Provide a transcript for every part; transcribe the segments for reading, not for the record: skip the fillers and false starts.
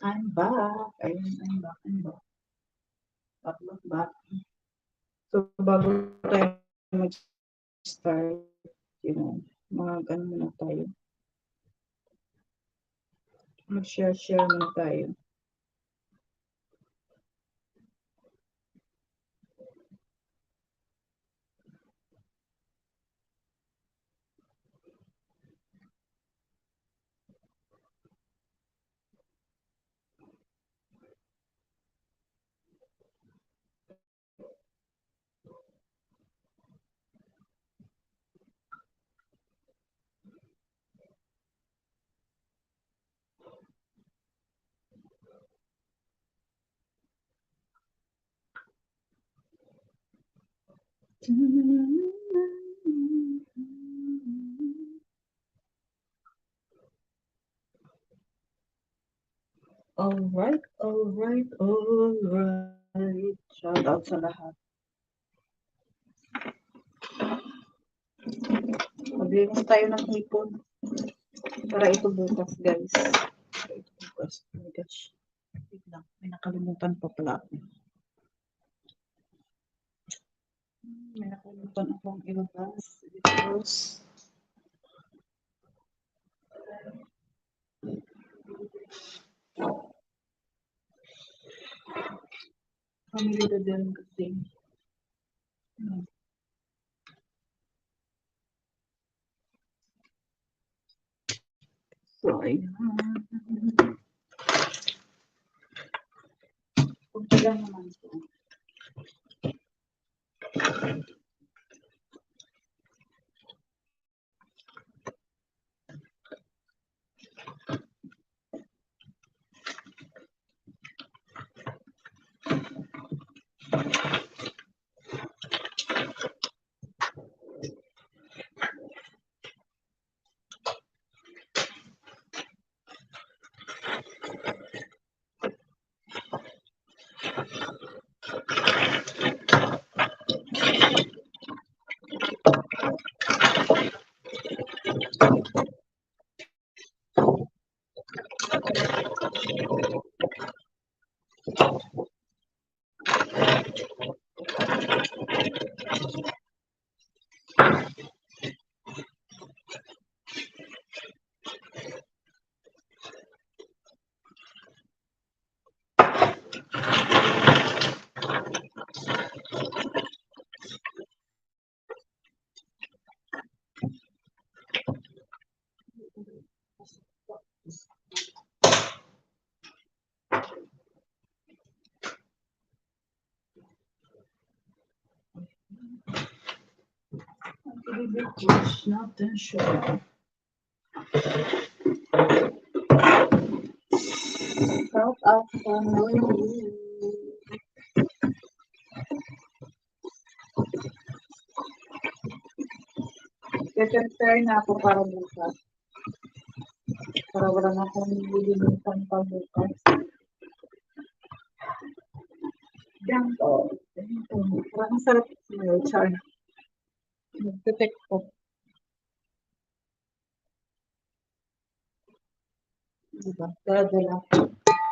I'm back. I'm back. Back. So, bago tayo mag-start, mag-ano muna tayo. Mag-share muna tayo. Alright. Shout out sa lahat. Maglinis tayo ng hipon. Para ito bukas, guys. Oh my gosh. Wait lang. May nakalimutan pa pala ako. May nakalimutan akong ilabas. Because family na din kasi. So, ayan. Kunti lang naman ito. Push natin siya. Shout out sa Noemi. Prepare na ako para bukas. Para wala na akong lilimutan pa bukas. Ganito. Parang sarap sa'yo, Char. Nag-detect ko. Diba? Dala-dala.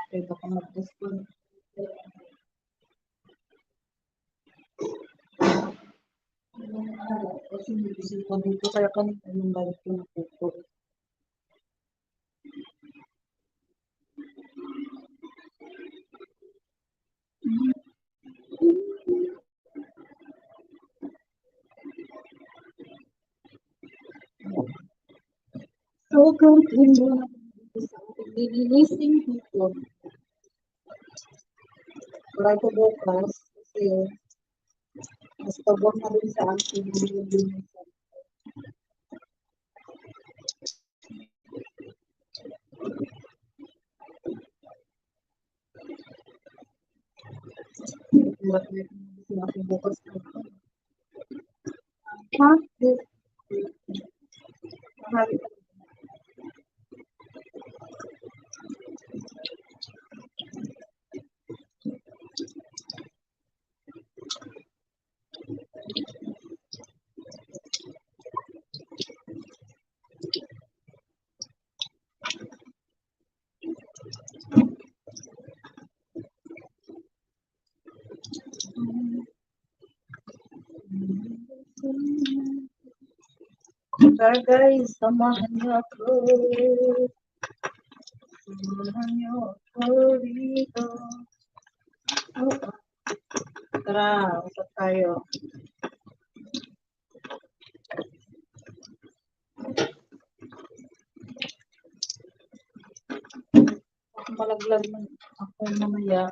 Kaya baka mag-gusto. Kasi nag-isip ko dito. Kaya kanina yung balik ko na puto. So, continue na sa ating lilinising dito. Wala ko bukas kasi mas pabor na rin sa ating lilinisan. Bakit na ating bukas dito? Tara guys, samahan niyo ako. Samahan niyo ako dito. Oh, tara, usap tayo. Malaglag man ako mamaya.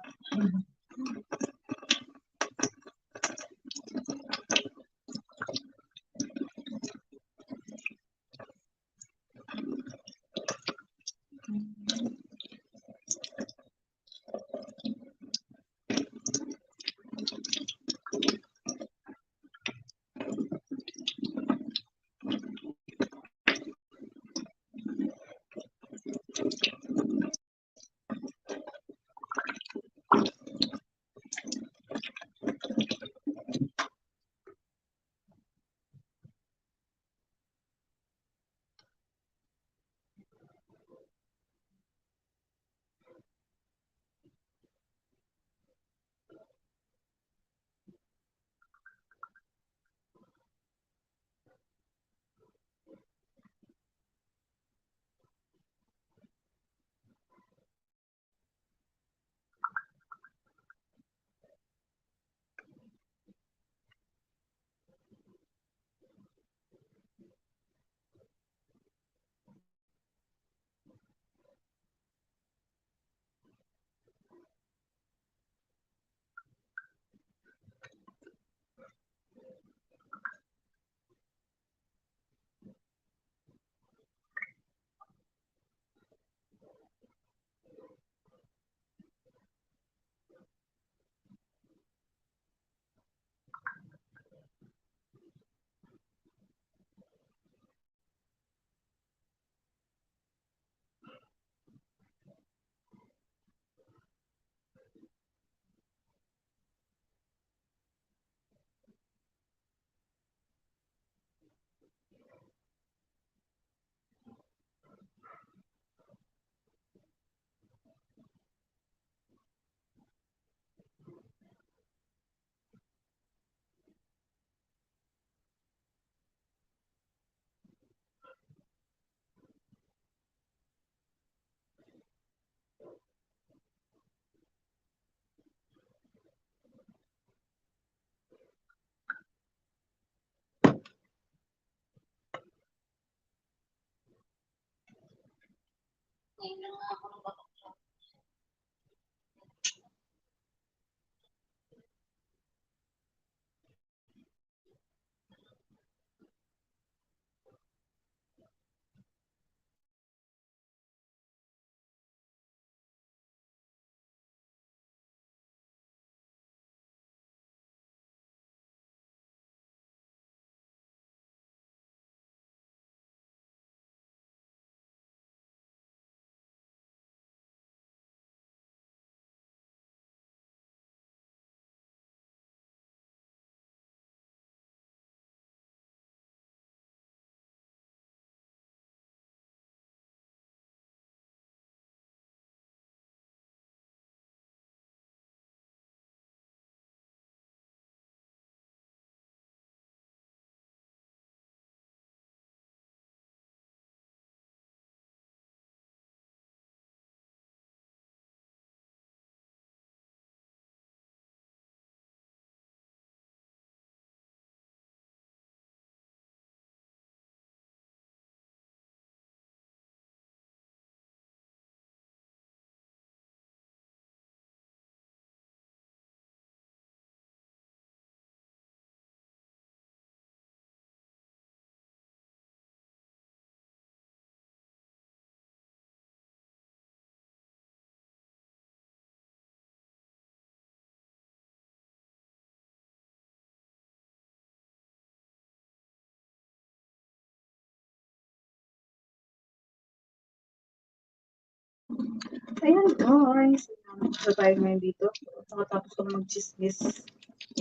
Ayan guys, so tayo ngayon dito. Nakatapos ko na mag-chismis.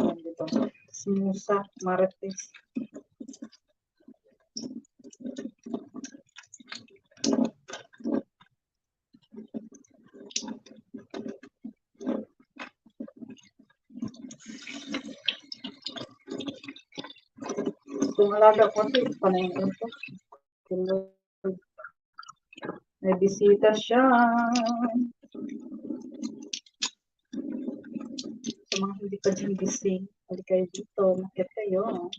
Ayan dito. Smusa, marites. Kung alaga ko, ito panayin ko. Tulog. May bisita siya. Sa mga hindi pa dyan gising, balik kayo dito, makit kayo.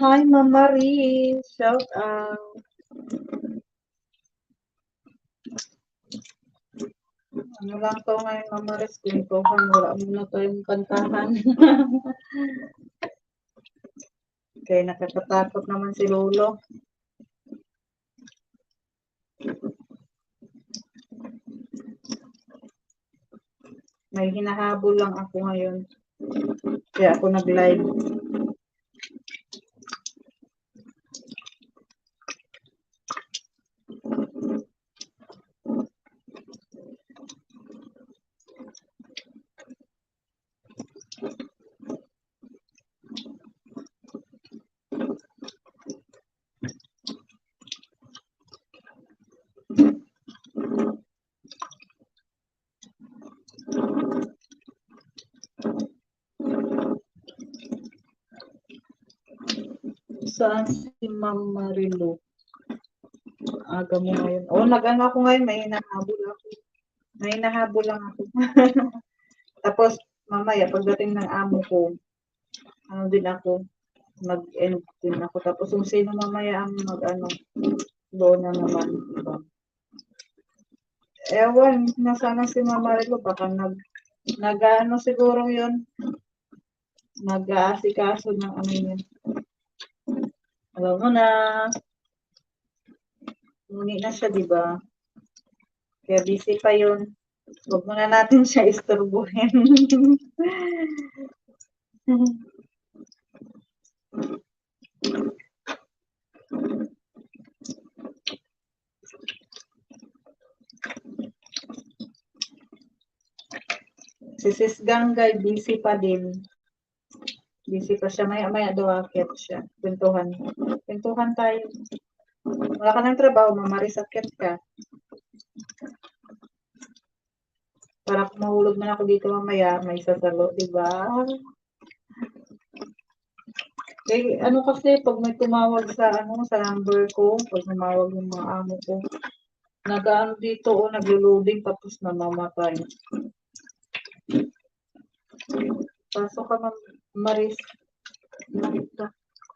Hi, Mama Marie. Shout out. Ano lang to ngayon, Mama Marie? Kwentuhan. Wala muna tayong kantahan. Kaya nakakatakot naman si Lolo. May hinahabol lang ako ngayon. Kaya ako nag-live. Saan si Ma'am Marilu? Aga mo ngayon. Oh, nag-ano ako ngayon. May hinahabol ako. May hinahabol lang ako. Tapos, mamaya, pagdating ng amo ko, ano din ako, mag-end din ako. Tapos, kung sino mamaya ang mag-ano, doon na naman. Diba? Ewan, nasana si Mama Marilu. Baka nag-ano siguro yun. Nag-aasikaso ng ano yun. Alam mo na, muni na siya, di ba? Kaya busy pa yun. Huwag muna natin siya istorbohin. Si Sis Ganggay, busy pa din. Busy pa siya. Maya-maya daw akit siya. Kwentuhan. Kwentuhan tayo. Wala ka ng trabaho, mamarisakit ka. Para kung mahulog na ako dito mamaya, may sasalo, di ba? Eh, ano kasi, pag may tumawag sa, sa number ko, pag tumawag yung mga amo ko, nag-ano dito, naglo-loading, tapos namamatay. Pasok ka, Maris.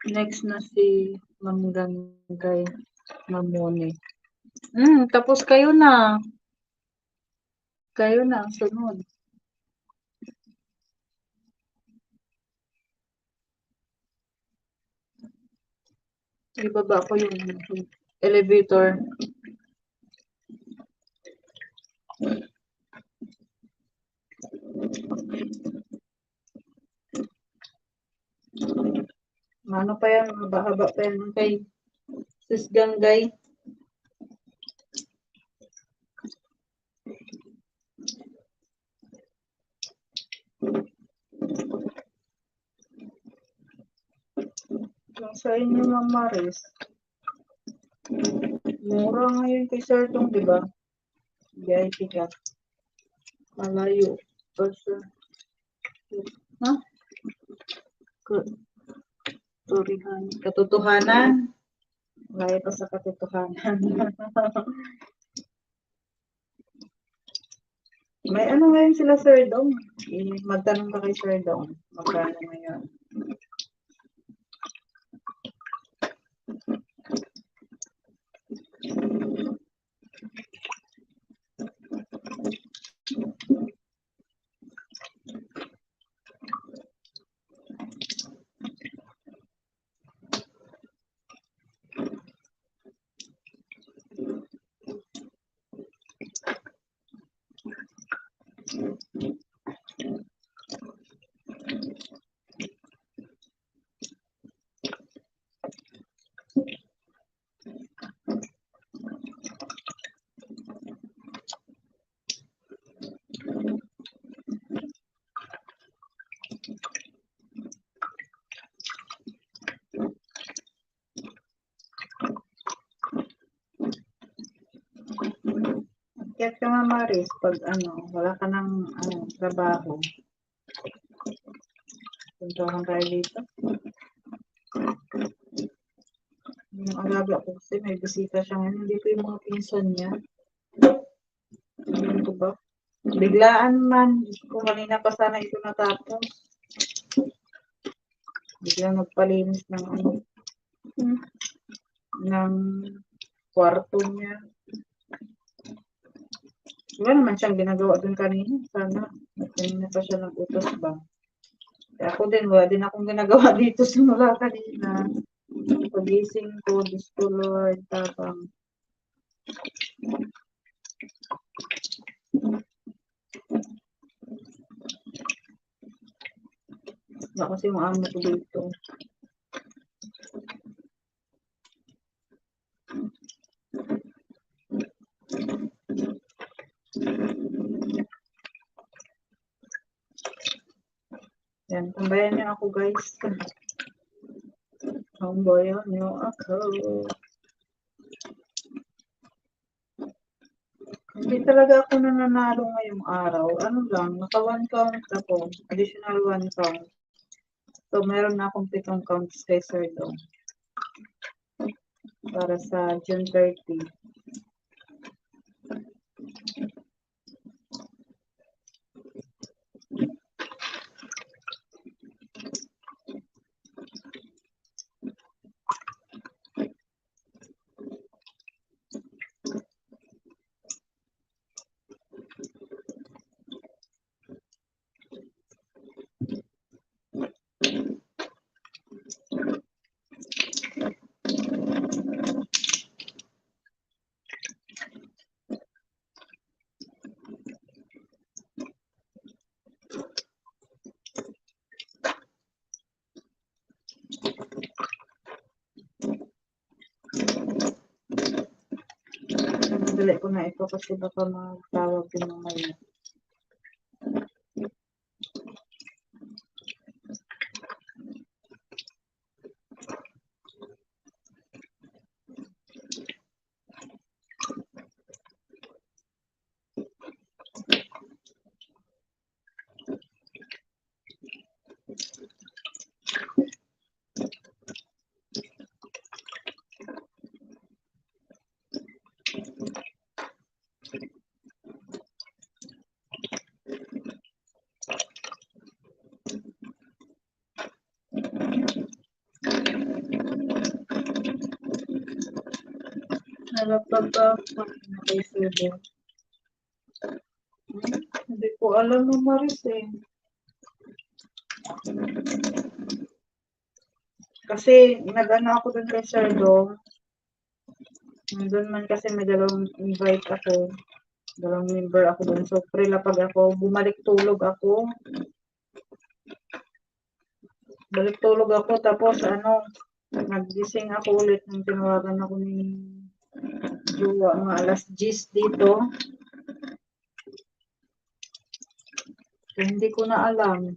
Next na si Ma'am Ganggay, Mamone. Tapos kayo na. Kayo na, sunod. Ibaba ko yung elevator. Ano pa yan, mahaba pa yan kay Sis Ganggay. Sa inyo, Ma'am Maris. Mura ngayon kay Sir Tong, di ba? VIP ka. Malayo. Kasi, ha? Katotohanan. Malayo pa sa katotohanan. May ano ngayon sila, Sir Dong? Magtanong ka kay Sir Dong. Magkano ngayon? Kaya ka nga, Maris, pag wala ka ng trabaho. Puntahan tayo dito. Yung alaga ko kasi may bisita siya ngayon. Hindi ko yung mga pinsan niya. Ano ba? Biglaan man. Kung kanina pa sana ito natapos. Biglang nagpalinis ng ng kwarto niya. Wala naman siyang ginagawa dun kanina. Sana, kanina pa siya nag-utos ba? Kaya ako din, wala din akong ginagawa dito simula kanina. Pagising ko, Diyos ko Lord, tapang. Wala kasi yung amo ko dito. Yan, tambayan niyo ako guys. Tambayan niyo ako. Hindi talaga ako nananalo ngayong araw. Ano lang, naka 1 count ako. Additional 1 count. So, meron na akong 7 counts kay Sir Dong. Para sa June 30. Dali ko na ito kasi baka magtawag din mamaya. Kay Sir Dong. Hindi ko alam mo Maris eh. Kasi nag-ano ako dun kay Sir Dong. Doon man kasi may dalawang invite ako. Dalawang member ako dun. So, pre-lapag ako. Bumalik tulog ako. Balik tulog ako. Tapos, nagising ako ulit nung tinawagan ako ni Jowa. Mga alas 10 dito. So, hindi ko na alam.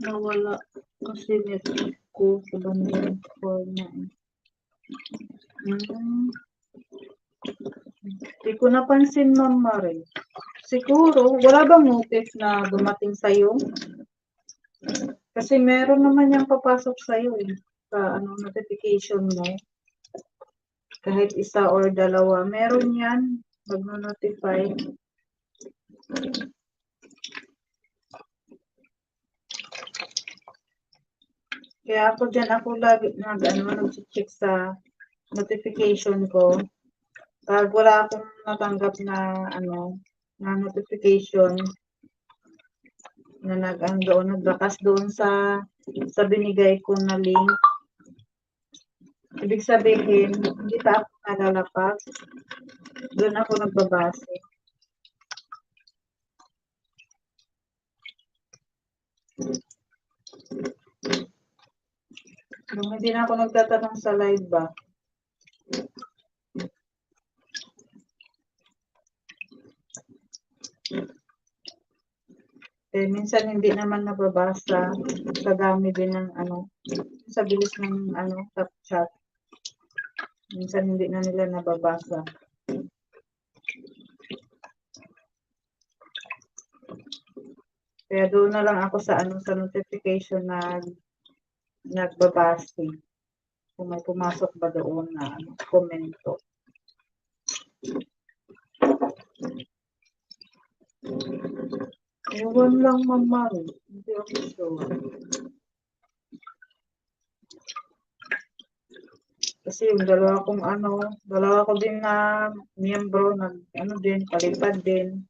Nawala. Kasi net ko sa bandang 4 na eh. Hindi ko napansin, Ma'am Mare. Siguro, wala bang notice na dumating sa'yo? Kasi meron naman yung papasok sa'yo eh. Sa notification mo. Kahit isa or dalawa. Meron yan. Mag-notify. Kaya ako lagi nag-check sa notification ko. Pag wala akong natanggap na na notification na nagbakas doon sa binigay ko na link. Ibig sabihin, hindi pa ako nalalapag. Doon ako nagbabase. Nung hindi na ako nagtatanong sa live ba? Eh, minsan hindi naman nababasa. Sa dami din ng ano, sa bilis ng ano, top chat. Minsan hindi na nila nababasa. Kaya doon na lang ako sa ano, sa notification na nagbabase. Kung may pumasok ba doon na ano, komento. Ewan lang, mama. Hindi ako sure. Kasi yung dalawa ko din na miyembro, ano din, palipad din.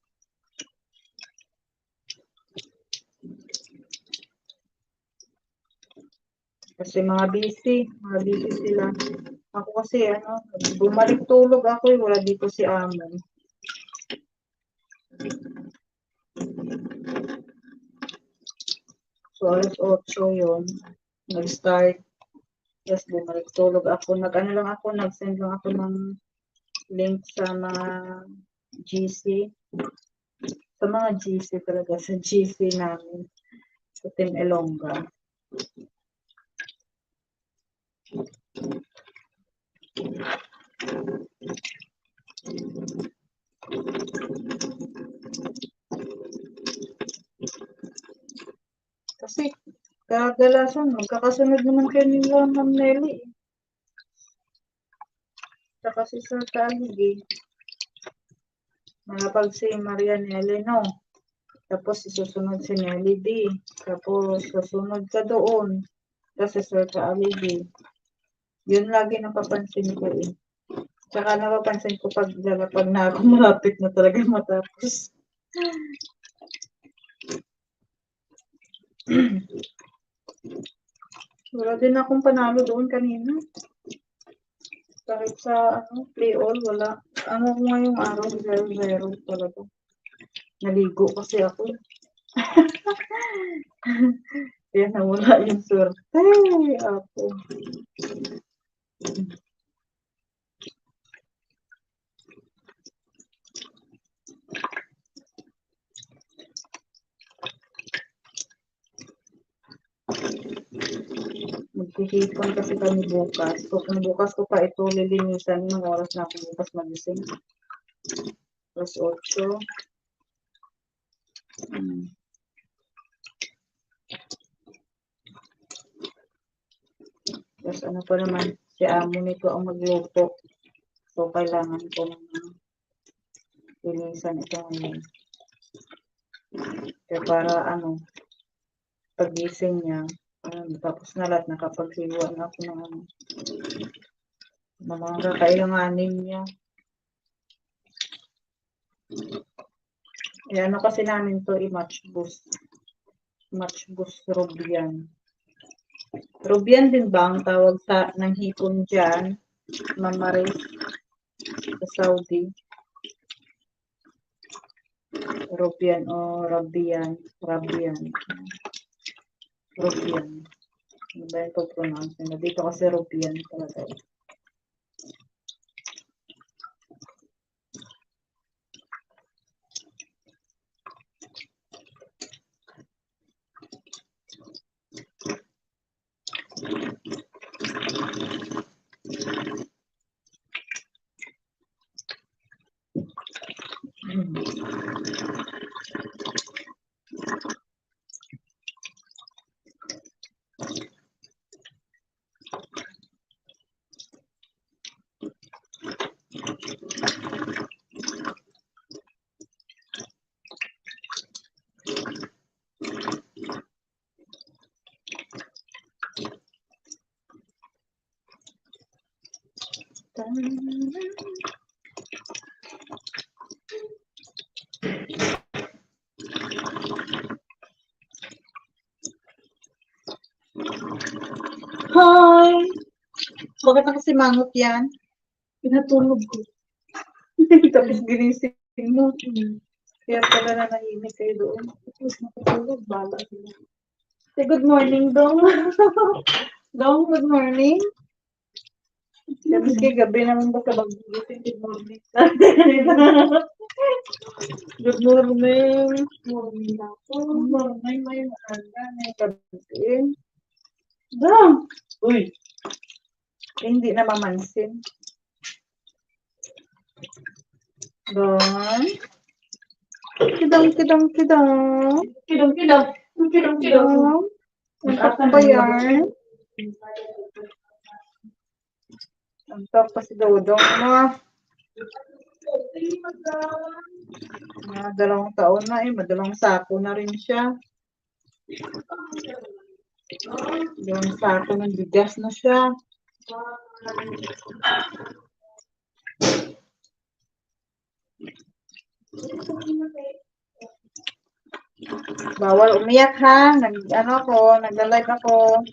Kasi mga busy sila. Ako kasi, bumalik tulog ako wala dito si Amon. So, alas 8 yun, nag-start. Tapos bumalik tulog ako. Nag-send lang ako ng link sa mga GC. Sa mga GC talaga, sa GC namin. Sa Team Elonga. Kasi, kadalasan, magkakasunod naman kayo nila, Ma'am Nelly. Saka si Sir Talig, malapag si Maria Nelly, no? Tapos isusunod si Nelly D. Tapos susunod ka doon. Kasi Sir Talig, yun lagi napapansin ko eh. Tsaka napapansin ko pag na ako, malapit na talaga matapos. Wala din akong panalo doon kanina. Kahit sa play all, wala. Ano ko ngayong araw, 0-0 talaga. Naligo kasi ako. Kaya nawala yung swerte. Ako. Magkikipon kasi kami bukas. So, kung bukas ko pa ito lilinisan, ng oras na ako bukas magising. Plus 8. Tapos ano pa naman, si amo nito ang magluto. So, kailangan ko linisan ito ngayon. Kaya para pagising niya, tapos na lahat, nakapagsiwan ako ng mga kakailanganin niya. Ano kasi namin to i-match boost. Match boost Rubian. Rubian din ba ang tawag ng hipon dyan? Mamaris sa Saudi. Rubian o Rabian. Rubian. Ano ba yung pag-pronounce nila? Dito kasi Rubian talaga. Hi! Bakit nakasimangot yan? Pinatulog ko. Tapos ginising mo. Kaya pala nanahimik kayo doon. Tapos nakatulog, bala sila. Say good morning, Dong. Dong, good morning. Kasi gabi naman ba ka mag-gising? Good morning. Good morning. Morning ako. Morning, may maaga, may gabi. Dong! Uy! Hindi na mamansin. Dong! Kidong, kidong, kidong. Kidong, kidong. Kidong, kidong. Dong! Antok pa yan. Antok pa si Dodong mo. Mga 2 taon na eh. Madalawang sako na rin siya. 2 sako ng bigas na siya. Bawal umiyak ha. Nagla-live ako.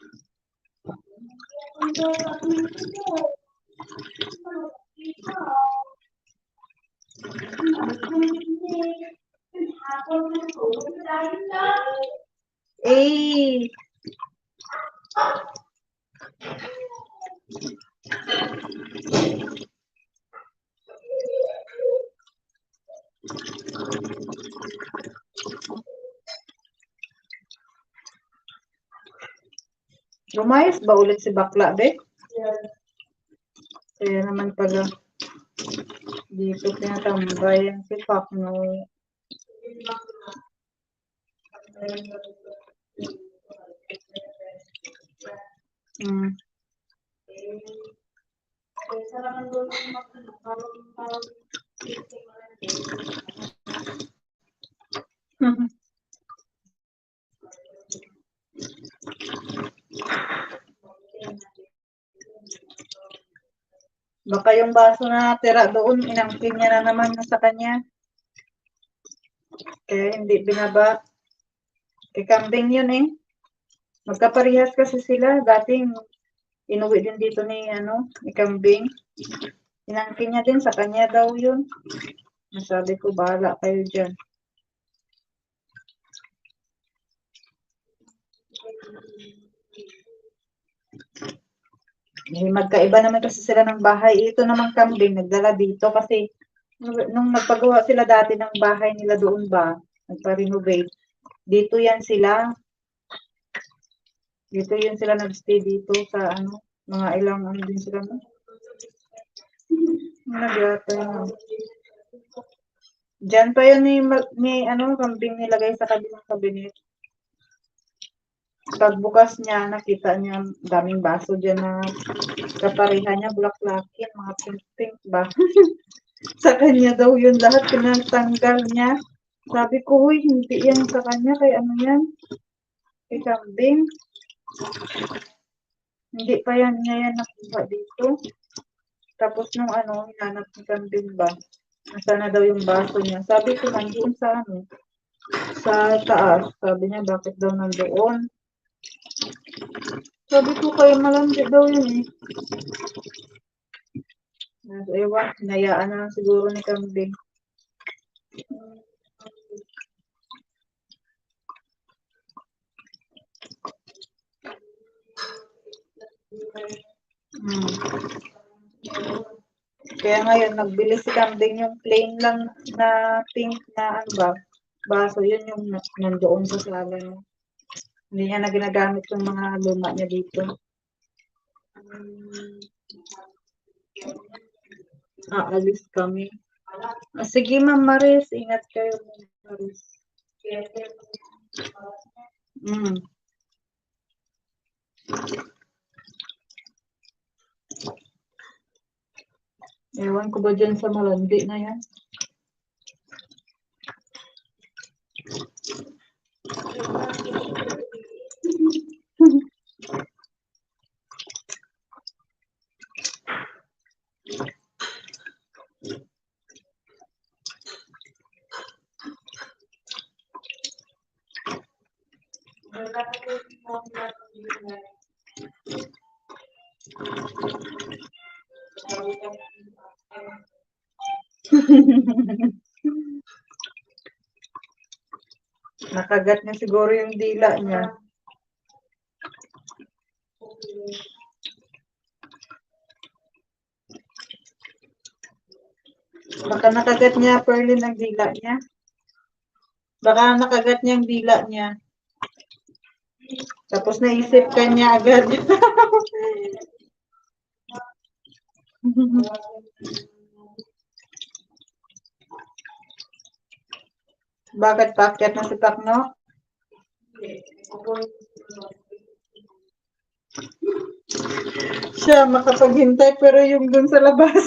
Eh. Lumayas ba ulit si bakla, be? Kaya naman pala dito tinatambay ang si Pakno. Hmm. Baka yung baso na tira doon, inangkin niya na naman sa kanya. Kaya hindi binaba. Kay kambing yun eh. Magkaparehas kasi sila. Dating inuwi din dito ni kambing. Inangkin niya din sa kanya daw yun. Nasabi ko, bahala kayo dyan. Magkaiba naman kasi sila ng bahay. Ito namang kambing, nagdala dito kasi nung nagpagawa sila dati ng bahay nila doon ba, nagpa-renovate, dito yan sila. Dito yun sila nagstay dito sa mga ilang din sila. Nagyata. Diyan pa yun ni kambing nilagay sa kabilang kabinet. Pagbukas niya, nakita niya daming baso dyan na kapareha niya, bulaklakin, mga pink-pink ba? Sa kanya daw yun lahat, pinatanggal niya. Sabi ko, huy, hindi yan sa kanya, kay ano yan? Kay kambing. Hindi pa yan niya yan nakuha dito. Tapos nung hinanap ni kambing ba? Nasa na daw yung baso niya. Sabi ko, nandiyon sa sa taas. Sabi niya, bakit daw nandoon? Sabi ko, kaya malandi daw yun eh. Ewan, hinayaan na lang siguro ni kambing. Kaya ngayon, nagbili si kambing yung plain lang na pink na baso. Yun yung nandoon sa sala niya. Hindi niya na ginagamit yung mga luma niya dito. Aalis kami. Sige, Ma'am Maris. Ingat kayo, Ma'am Maris. Ewan ko ba dyan sa malandi na yan? Nakagat niya siguro yung dila niya. Baka nakagat niya, Perlin, ang dila niya. Baka nakagat niya ang dila niya. Tapos naisip ka niya agad. Bakit paakyat na si Pakno? Siya makapaghintay pero yung dun sa labas.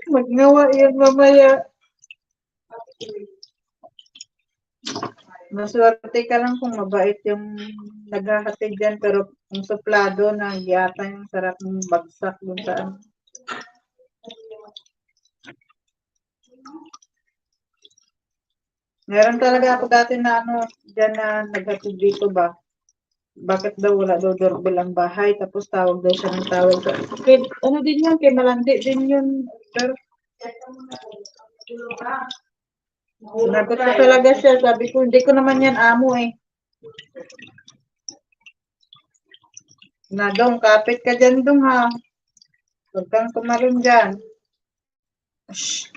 Magnawa yun mamaya. Maswerte ka lang kung mabait yung naghahatid dyan pero kung suplado na yata yung sarap ng bagsak dun sa ano. Meron talaga ako dati na ano, dyan na naghatid dito ba? Bakit daw wala daw doorbell ang bahay tapos tawag daw siya ng tawag. Kay, ano din yun, kay Malandi din yun. Pero, sinagot ko talaga siya, sabi ko, hindi ko naman yan amo eh. Nadong, kapit ka dyan dong ha. Huwag kang kumalun dyan. Shh.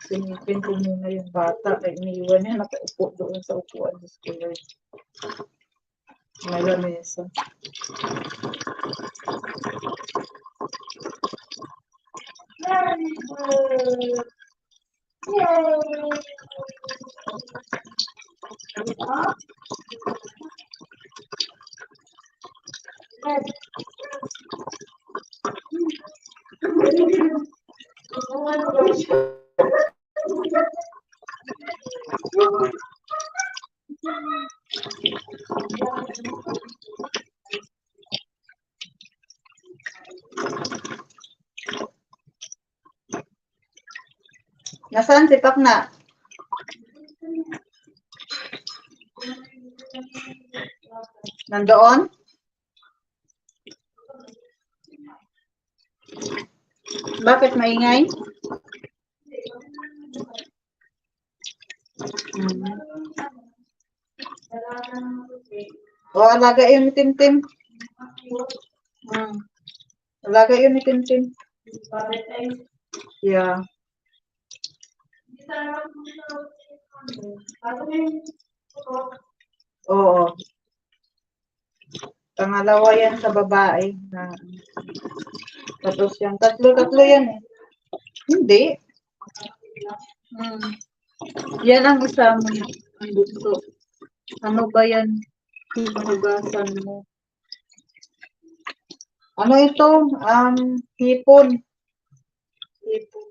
Sinipin ko muna yung bata. Kaya iniiwan niya nakaupo doon sa upuan sa school. May lamesa. Nasaan si Pakna? Nandoon? Bakit maingay? O, alaga yun ni Tintin. Alaga yun ni Tintin. Yeah. Oo. Pangalawa yan sa babae. Tapos yan. Tatlo yan eh. Hindi. Yan ang isa mo. Ang gusto. Ano ba yan? Mahugasan mo. Ano ito? Hipon. Hipon.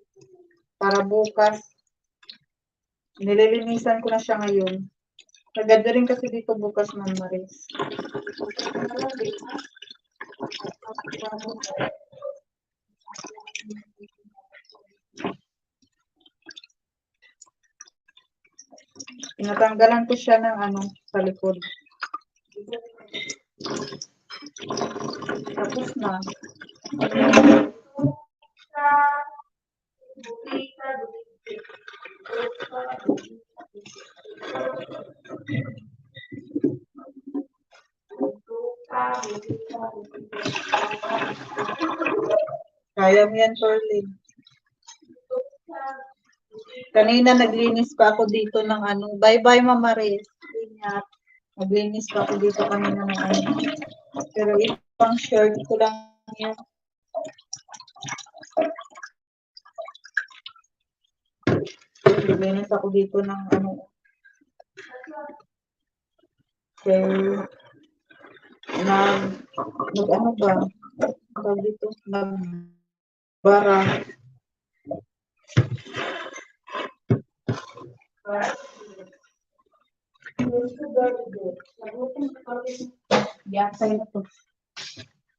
Para bukas. Nililinisan ko na siya ngayon. Maganda rin kasi dito bukas, Ma'am Maris. Tinatanggalan ko siya ng ano sa likod. Tapos na. Kaya mo yan, Perlin. Kanina naglinis pa ako dito ng ano. Bye-bye, Mama Riz. Ingat. Naglinis pa ako dito kanina ng ano. Pero ipang shirt ko lang yan. Naglinis ako dito ng ano. Okay. Nag-ano ba? Tawag dito. Nagbara. Sa'yo na to.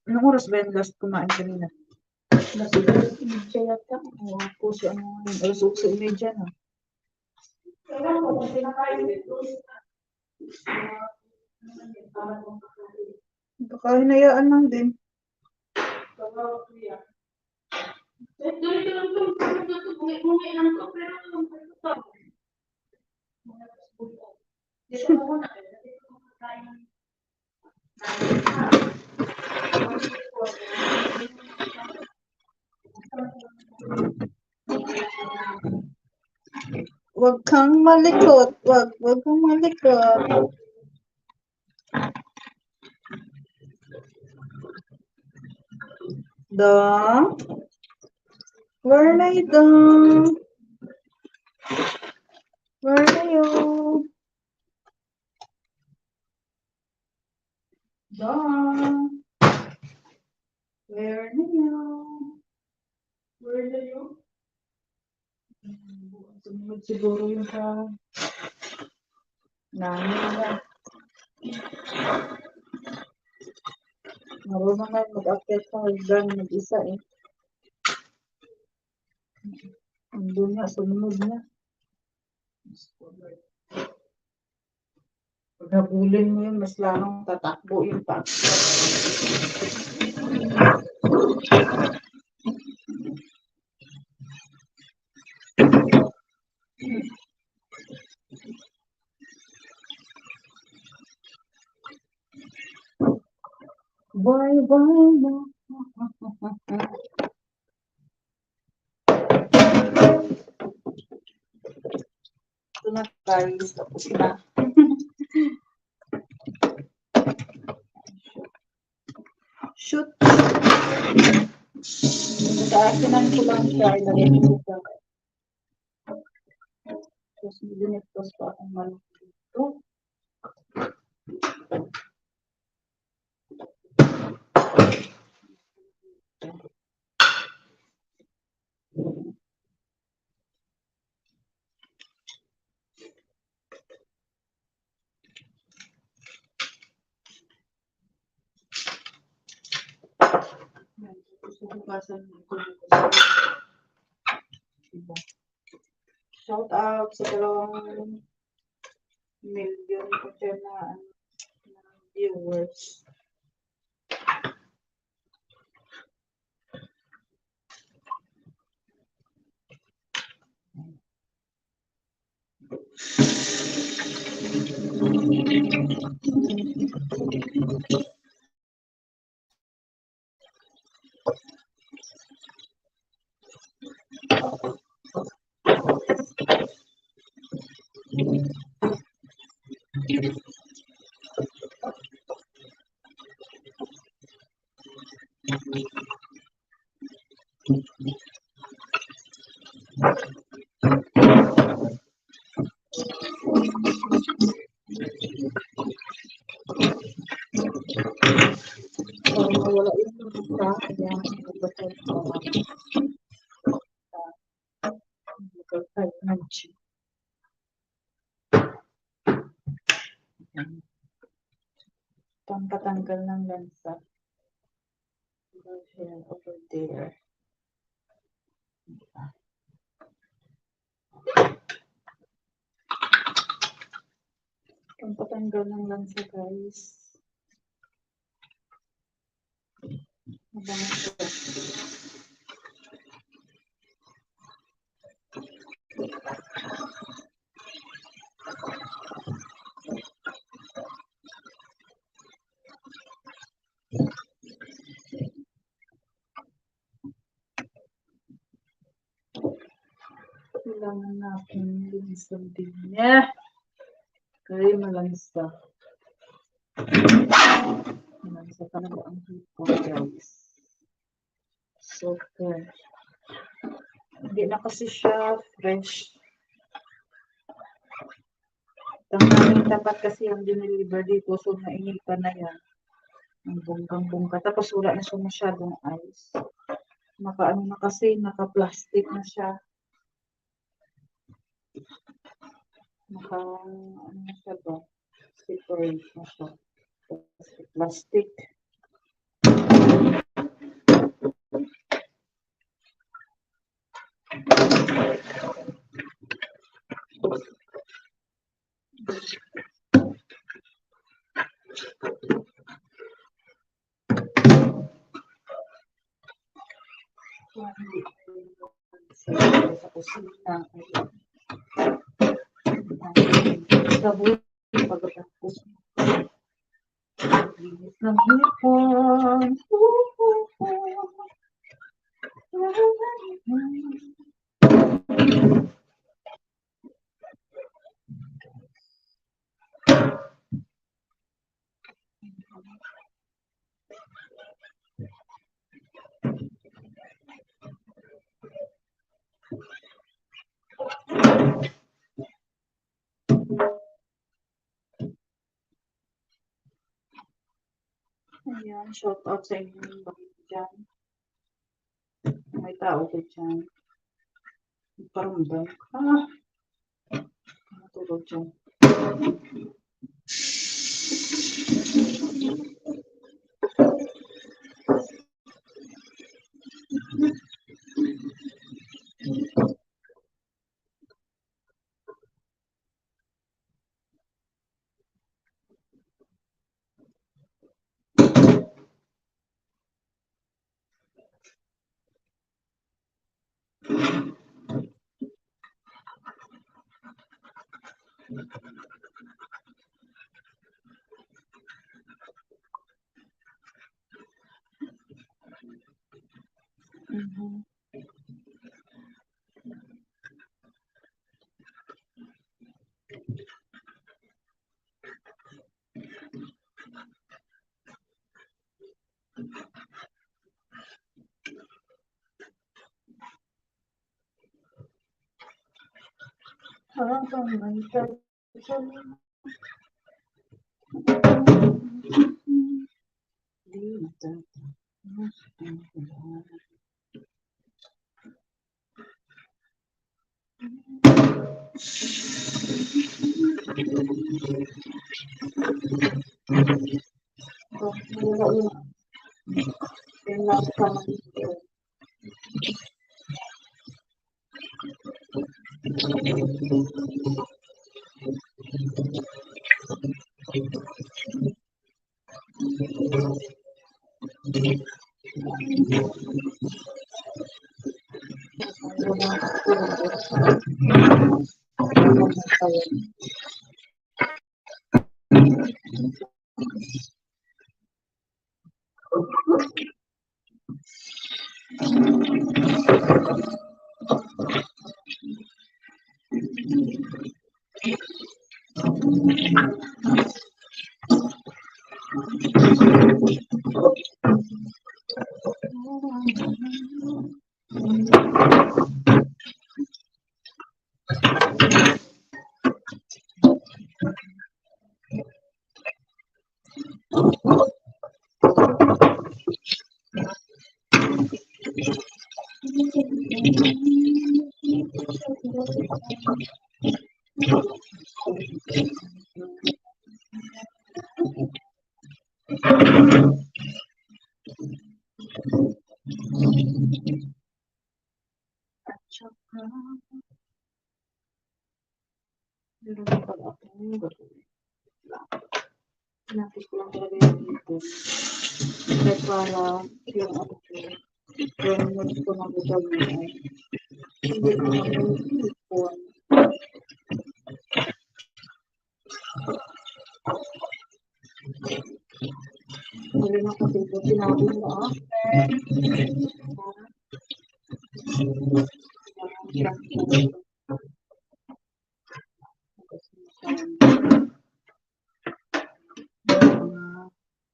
Anong oras ba yung last kumain kanina? Last imedya yata. O puso ano ngayon. Alas 8:30 na. Baka hinayaan lang din. Wag kang malikot. Wag kang malikot. Dong? Where are you, Dong? Where are you? Dong? Where are you? Where are you? Sumunod siguro yung sa namin na. Marunong na mag-akit sa hagdan mag-isa eh. Andun nga, sumunod na. Pag habulin mo yun, mas lalong tatakbo yung pa. Bye bye na. Ito na guys, tapos na. Shoot. Sa asinan ko lang siya, ilagay ko siya. Tapos dinitos pa akong manok dito. Shout out sa 2 million ko dyan na viewers. Wala yung isa. Ayan. Pampatanggal ng lansa. Over there. Pampatanggal ng lansa guys. Mabango siya. Kailangan natin linisan din niya. Kaya malansa. Malansa pa na ba ang hipon guys? Super. Hindi na kasi siya fresh. Tanggalin tapat kasi ang dineliver dito. So nainipan na yan. Ang bungkang-bungka. Tapos wala na siya masyadong ice. Naka-ano na kasi, naka-plastic na siya. Ano na siya ba? Separate na siya. Plastic. Sa kusina. Sabon pagkatapos. Linis ng hipon. Ayan, shout out sa inyo yung bakit dyan. May tao ko dyan. Paramdam. Matulog dyan. Habang may pagkakas dito. At saka, meron pa pala akong gagawin. Hinapos ko lang talaga yung ipon. Kaya para yung ano ko, yung notes ko na gagawin ay hindi ko na yung ipon. Huli na kasi ito, sinabi mo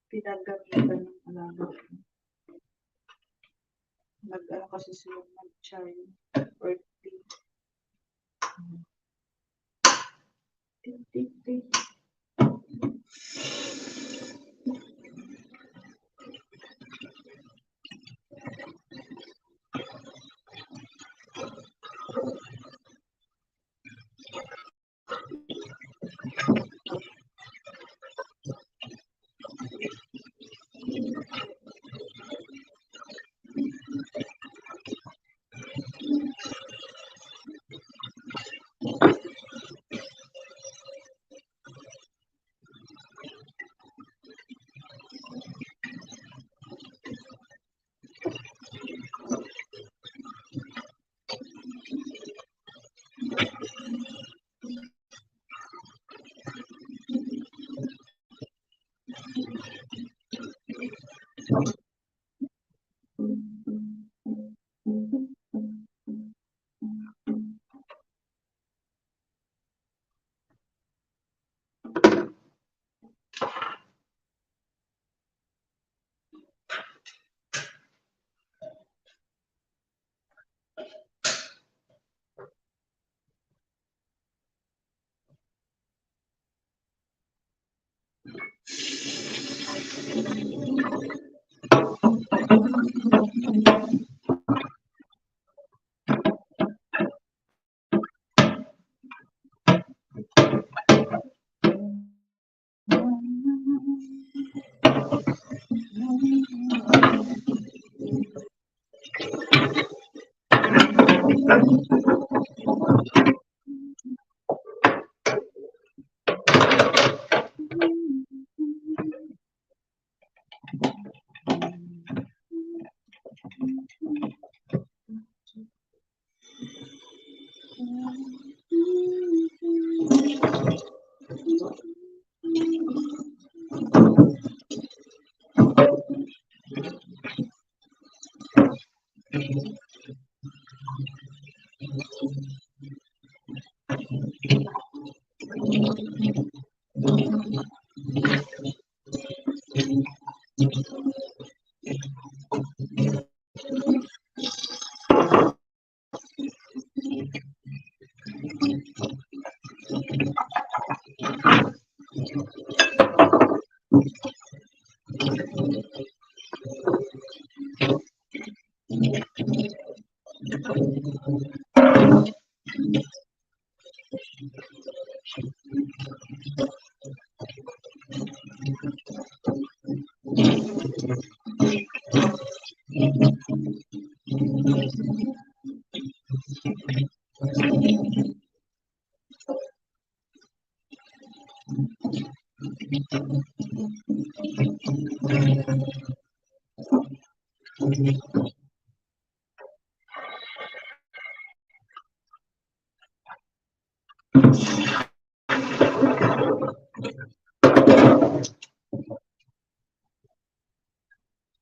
pinagamitan ng alaga. Nag-ano kasi sila mag-child birthday. Tik.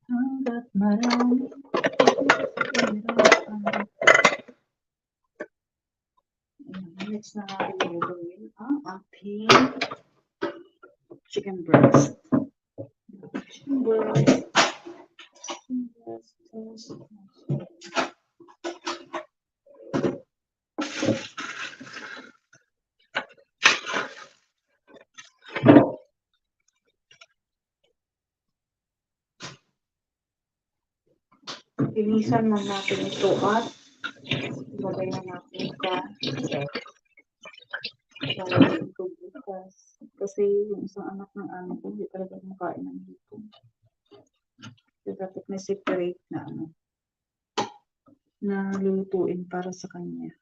Hanggat marami. Next na natin gagawin ang ating chicken breast. Chicken breast. Linisan na natin ito at ilagay na natin sa ito bukas. Kasi yung isang anak ng ano ko, hindi talaga makain ng dito. So, dapat may separate na na lulutuin para sa kanya.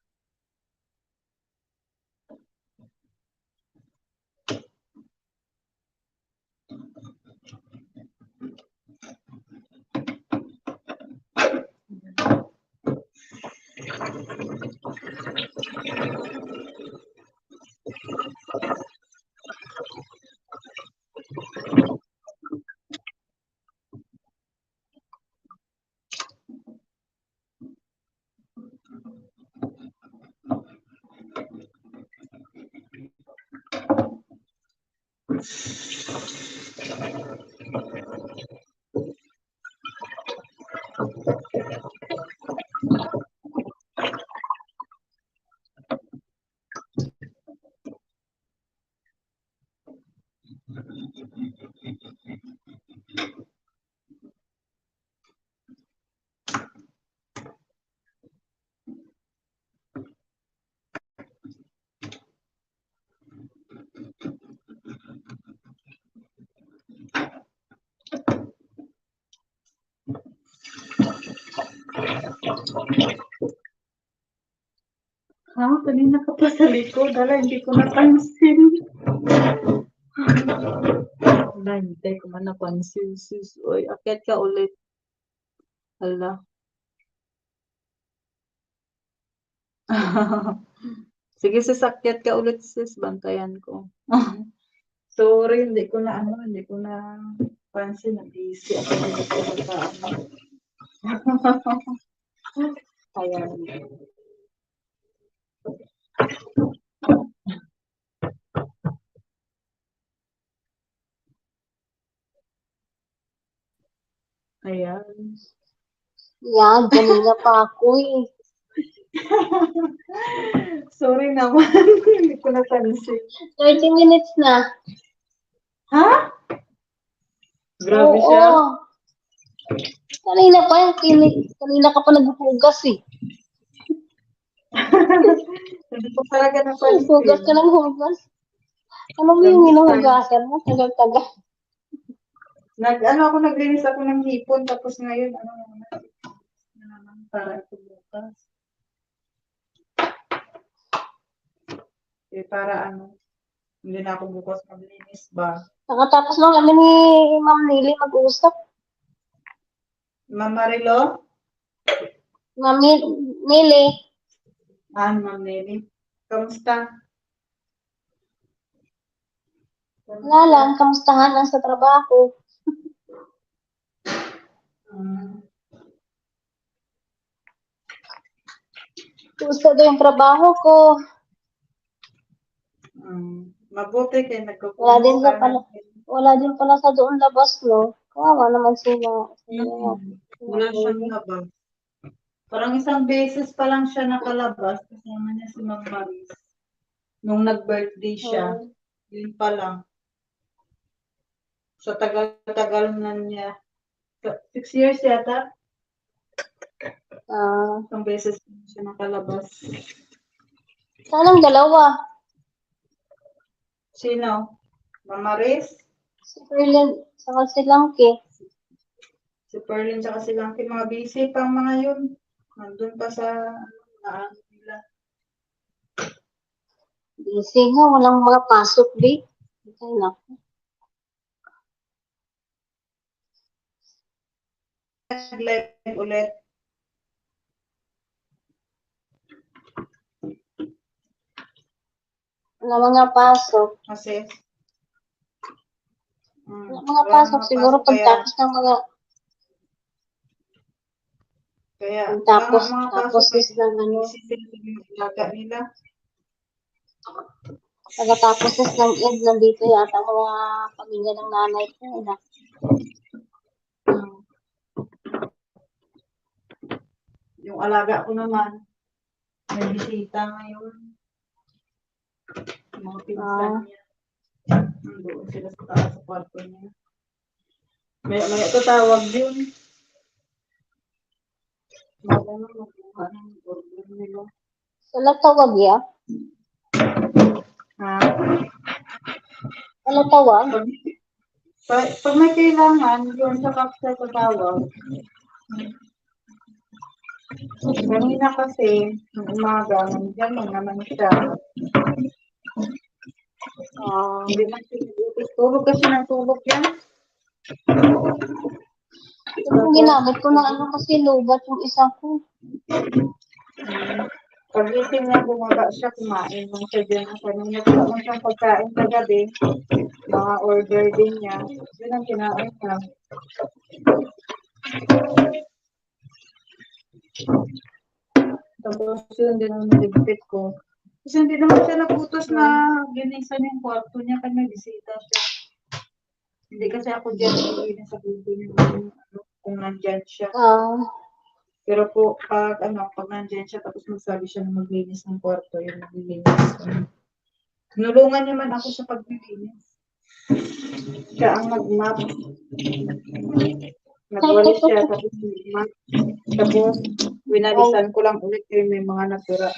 Ha? Kanina ka pa sa likod. Hala, hindi ko napansin. Hala, hindi ko man napansin, sis. Uy, akyat ka ulit. Hala. Sige, sis, akyat ka ulit, sis. Bantayan ko. Sorry, hindi ko na pansin na busy ako dito sa Ayan. Ayan. Yan, kanina pa ako eh. Sorry naman, hindi ko napansin. 30 minutes na. Ha? Grabe Oo. siya. Kanina pa yan. Kanina ka pa naghuhugas eh. Hindi ko talaga napansin. Hugas ka ng hugas. Ano mo yung hinuhugasan mo? Tagal-tagal. Naglinis ako ng hipon, tapos ngayon, na naman, para ito bukas. para ano, hindi na ako bukas maglinis ba. Nakatapos lang kami ni Ma'am Nili mag-usap. Ma'am Marilo? Ma'am Nili, Ma'am Nelly. Kamusta? wala lang, kamustahan lang sa trabaho. Mm. Gusto daw yung trabaho ko. Mabuti kayo Wala nagkukuha din ka sa pala, natin. wala din pala sa doon labas, no? Kawawa naman sila. Wala siyang labas. Parang isang beses pa lang siya nakalabas kasama niya si Ma'am Maris. Nung nag-birthday siya, yun pa lang. Sa tagal-tagal na niya. 6 years yata, isang beses siya nakalabas. Sanang dalawa. Sino? Ma'am Maris? Si Perlin, saka si Langke. Si Perlin tsaka si Langkin, mga busy pang mga yun. Nandun pa sa ano nila. Busy nga, walang mga pasok, babe. Ay, naku. Nag-live ulit. Wala mga pasok. Kasi Wala mga wala pasok. mga Siguro pasok kaya pagtapos ng mga, wala nga mga tapos pasok kaya is ng ano, busy sila sa mga ilaga nila. pagkatapos is ng Eid, nandito yata ang mga pamilya ng nanay ko. Ay, naku. Hmm. Yung alaga ko naman, may bisita ngayon. Mga pinsan niya. Doon sila sa taas sa kwarto niya. May tatawag yun. Wala na mabuha ng order nila. Wala tawag ya? Ha? Wala tawag? Pag may kailangan, yun sa kapsa tatawag. Kanina kasi, ng umaga, nandiyan lang naman siya. Hindi na siya tulog kasi ng tulog yan. Yung ginamit ko na ano kasi lubat yung isa ko. Pagising niya, bumaba siya, kumain ng siya dyan. Kanina ko naman siyang pagkain sa gabi. Mga order din niya. Yun ang kinain niya. Tapos yun din ang niligpit ko. Kasi hindi naman siya naputos na ginisan yung kwarto niya kasi may bisita siya. Hindi kasi ako dyan iinis sa buto niya kung nandyan siya. Pero po, pag nandyan siya, tapos magsabi siya na maglinis ng kwarto, yung maglilinis. Nulungan niya man ako sa paglilinis. Siya ang nag-map. Nagwalis siya, tapos nag-map. Tapos, winalisan ko lang ulit yung may mga natura.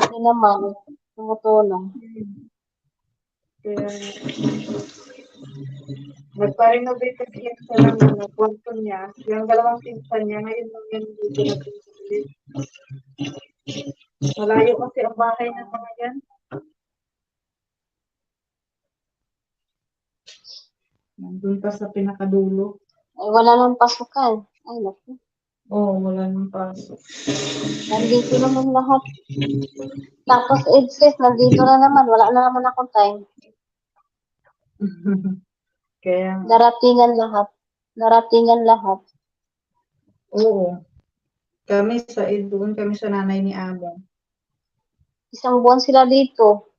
Hindi naman. Tumutulong. Kaya, nagpa-renovate kasi yan sa ng kwarto niya. Yung dalawang pinsan niya, ngayon lang yan dito na pinsan. Malayo kasi ang bahay ng mga yan. Nandun pa sa pinakadulo. Ay, wala nang pasukan. Ay, naku. Oo, wala nang pasok. Nandito naman lahat. Tapos, EdSys, nandito na naman. Wala na naman akong time. Kaya, Daratingan lahat. Daratingan lahat. oo. Kami doon kami sa nanay ni Amo. Isang buwan sila dito.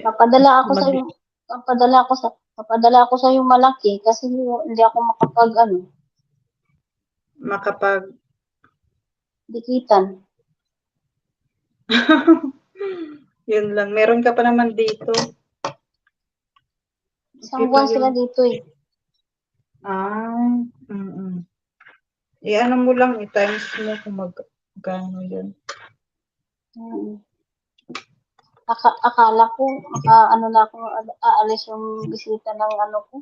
Papadala ako sa yung malaki kasi hindi ako dikitan. Yun lang. Meron ka pa naman dito. Isang buwan sila dito eh. Ano mo lang, i-times mo kung magkano yun. Akala ko, na ako, aalis yung bisita ng ano ko.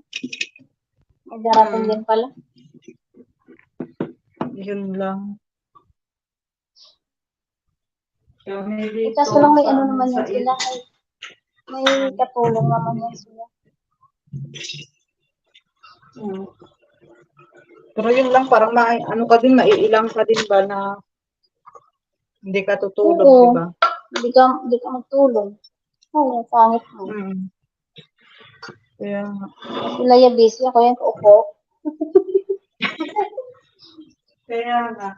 May darating din pala. Yun lang. Kami Eh, dito kaso lang may sa ano naman sa yan sila. May katulong naman yan sila. Mm. Pero yun lang, parang ano ka din, maiilang ka din ba na hindi ka tutulog, di Oo. ba? Hindi ka magtulong. Oo, pangit mo. Mm. Kaya nga. Sila ya busy, ako yan kaupo. Kaya nga.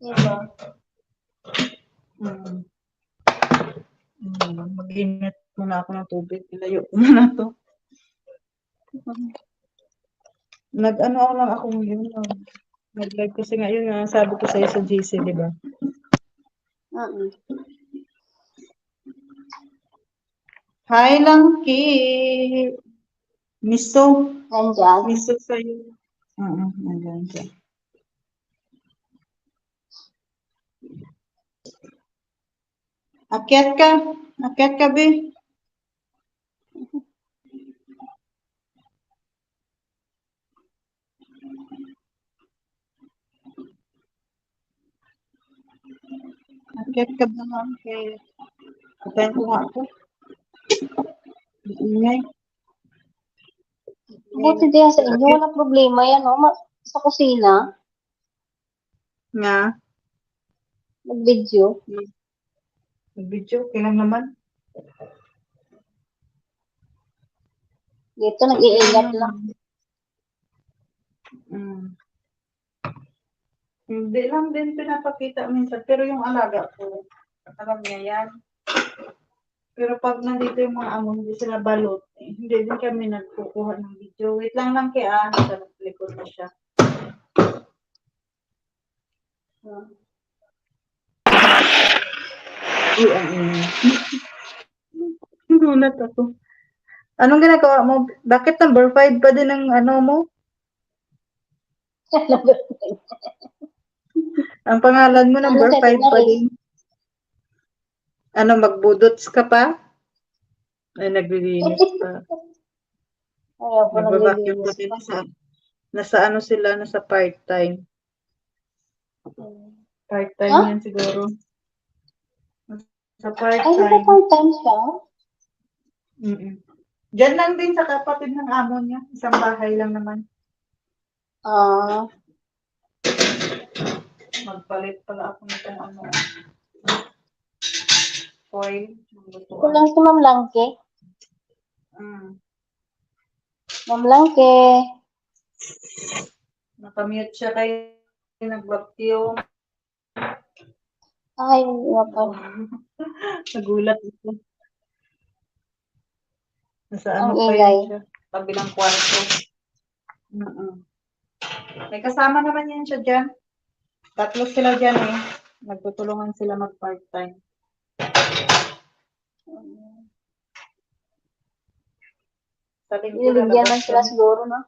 Diba? Mm. Mag-init muna ako ng tubig. Ilayo ko muna to. Nag-ano ako lang ako ngayon. Nag-live kasi ngayon nga, sabi ko sa'yo sa GC, di ba? Hi lang, Ki. Miso. Nandyan. Miso sa'yo. Nandyan siya. Akyat ka. Akyat ka, be. Akyat ka ba nga? Okay. Patayin ko nga ako. Ingay. Buti diyan sa inyo, wala problema yan, no? Sa kusina, Nga. mag-video. Video, kailan naman? Dito, nag-iingat lang. Hindi lang din pinapakita minsan. Pero yung alaga ko, alam niya yan. Pero pag nandito yung mga amo, hindi sila balot. Hindi din kami nagkukuha ng video. Wait lang kaya sa likod na siya. Uy, ang ingay. Gulat ako. Anong ginagawa mo? Bakit number 5 pa din ang ano mo? Ang pangalan mo number 5 pa din. Ano, magbudots ka pa? Ay, naglilinis pa. Ayaw ko Nagbabacuum pa naglilinis din. pa. Nasa ano sila, nasa part-time. Part-time yan siguro. Sa Ay, di ba part-time. part-time siya? Diyan lang din sa kapatid ng amo niya. Isang bahay lang naman. Magpalit pala ako nito ng ano. Foil. Kulang si Ma'am Langke. Ma'am Langke. Nakamute siya kay nag-vacuum. Ay, wala. Nagulat ito. Nasa ano Ang pa ingay. yan siya? Kabilang kwarto. May kasama naman yan siya dyan. Tatlo sila dyan eh. Nagtutulungan sila mag-part-time. Nilibigyan man sila siguro, no?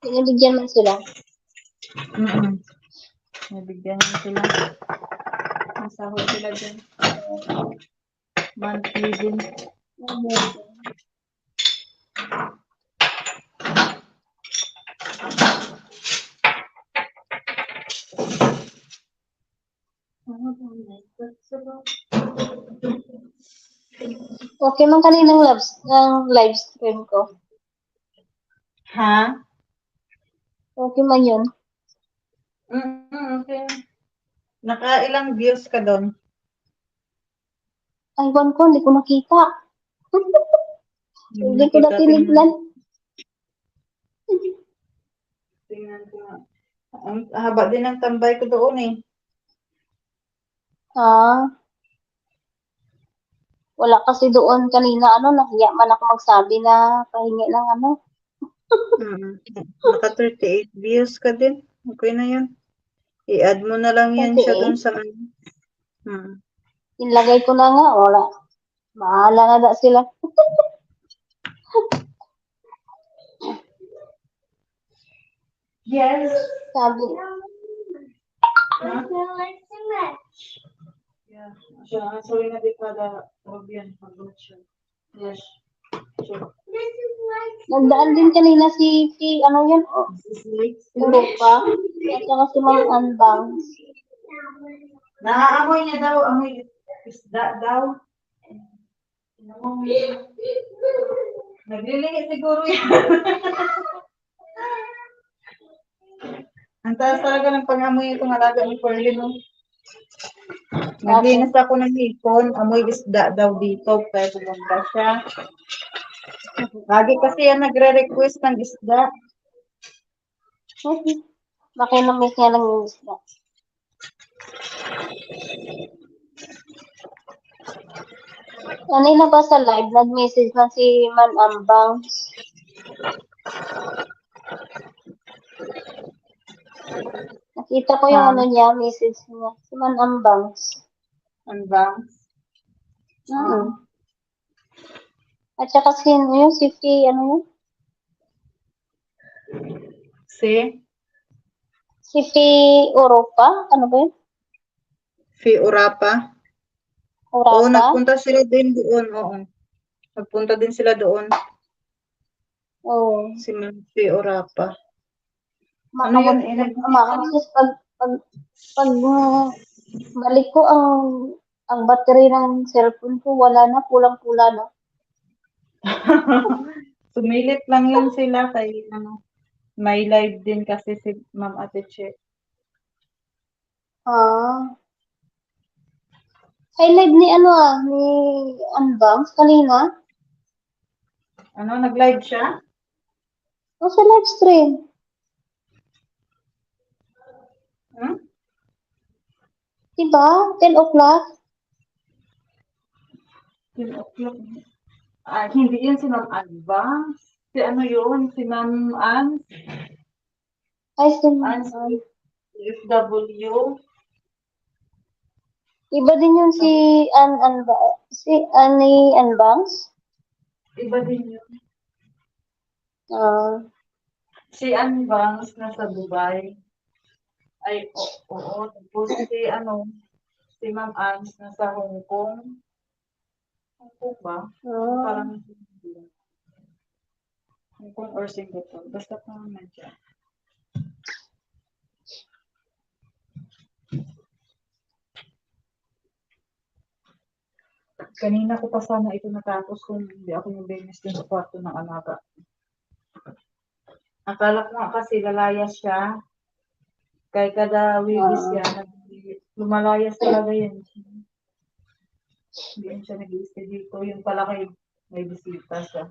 Nilibigyan man sila. Nabigyan niya sila. Masahod sila dyan. Monthly din. Okay man kaninang live stream ko. Ha? Okay man yun. Okay. Nakailang views ka doon? Ay, ko, hindi ko nakita. Hindi ko na tinignan. Tingnan ko nga. Ang haba din ng tambay ko doon eh. Wala kasi doon kanina, nahiya man ako magsabi na pahingi ng ano. Naka 38 views ka din. Okay na yun. I-add mo na lang yan siya doon sa ano. Inlagay ko na nga, wala. Mahala na da sila. Yes. Sabi. Yeah. Sorry na di kada Robin. Yes. Sure. Nagdaan din kanina si ano yun, Europa. At saka si Ma'am Anbangs. Naaamoy niya daw, amoy isda daw. Naglilihi siguro yan. Ang taas talaga ng pang-amoy itong alaga ni Pearly, no? Naglinis ako ng hipon, amoy isda daw dito, kaya pumunta siya. Lagi kasi yan nagre-request ng isda. Makinamit niya lang yung isda. Kanina ba sa live, nag-message na si Ma'am Ambangs. Nakita ko yung ano niya, message niya. Si Ma'am Ambangs. Anbangs? At saka sino yun? Si Fi, ano yun? Si Fi Europa? Ano ba yun? Fi Urapa? Urapa? Oo, nagpunta sila din doon, oo. Nagpunta din sila doon. Oo. Si Ma'am Fi Urapa. Ano yun? Pag balik ko ang battery ng cellphone ko, wala na, pulang-pula na. Sumilit lang yun sila kay ano. May live din kasi si Ma'am Ate Che. Ay, live ni ni Anbangs kanina. Ano, nag-live siya? O, sa live stream. Diba? 10 o'clock? 10 o'clock. Hindi yun si Ma'am Anbangs. Si ano yun? Si Ma'am Ans? Ay, si Ans FW. Iba din yun si Annie Anbangs? Iba din yun. Si Anbangs nasa Dubai. Ay, oo. Tapos si Ma'am Ans nasa Hong Kong. Hong Kong ba? Parang Hong Kong or Singapore. Basta pa naman siya. Kanina ko pa sana ito natapos kung hindi ako yung benes din sa kwarto ng alaga. Akala ko nga kasi lalayas siya. Kaya kada wibis yan, lumalayas talaga yan. Hindi yan siya nag-i-stay dito. Yung pala kayo, may bisita siya.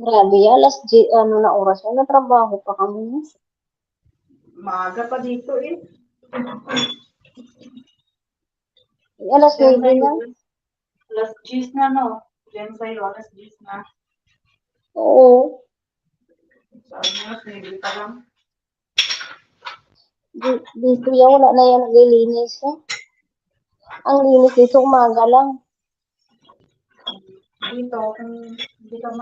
Grabe, ano na oras na trabaho pa kami. Maaga pa dito eh. Alas 9 na. Alas 10 na, no? Diyan sa'yo, alas 10 na. Oo. Sabi mo, sige pa lang. Dito yan, wala na yan naglilinis. Ang linis dito, umaga lang. Dito, kung hindi ka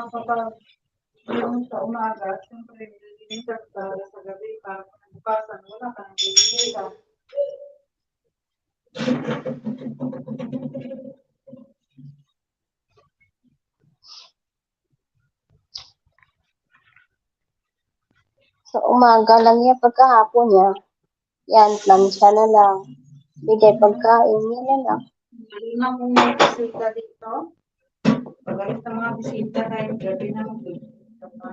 yung sa umaga, siyempre, nililinis ka sa gabi para bukasan, wala ka nang nililinis. Sa umaga lang yan, pagkahapon niya. Yan, plansya na lang. Bigay pagkain, yan na lang. Lalo na kung may bisita dito. Pagalit ng mga bisita na yung gabi na tapos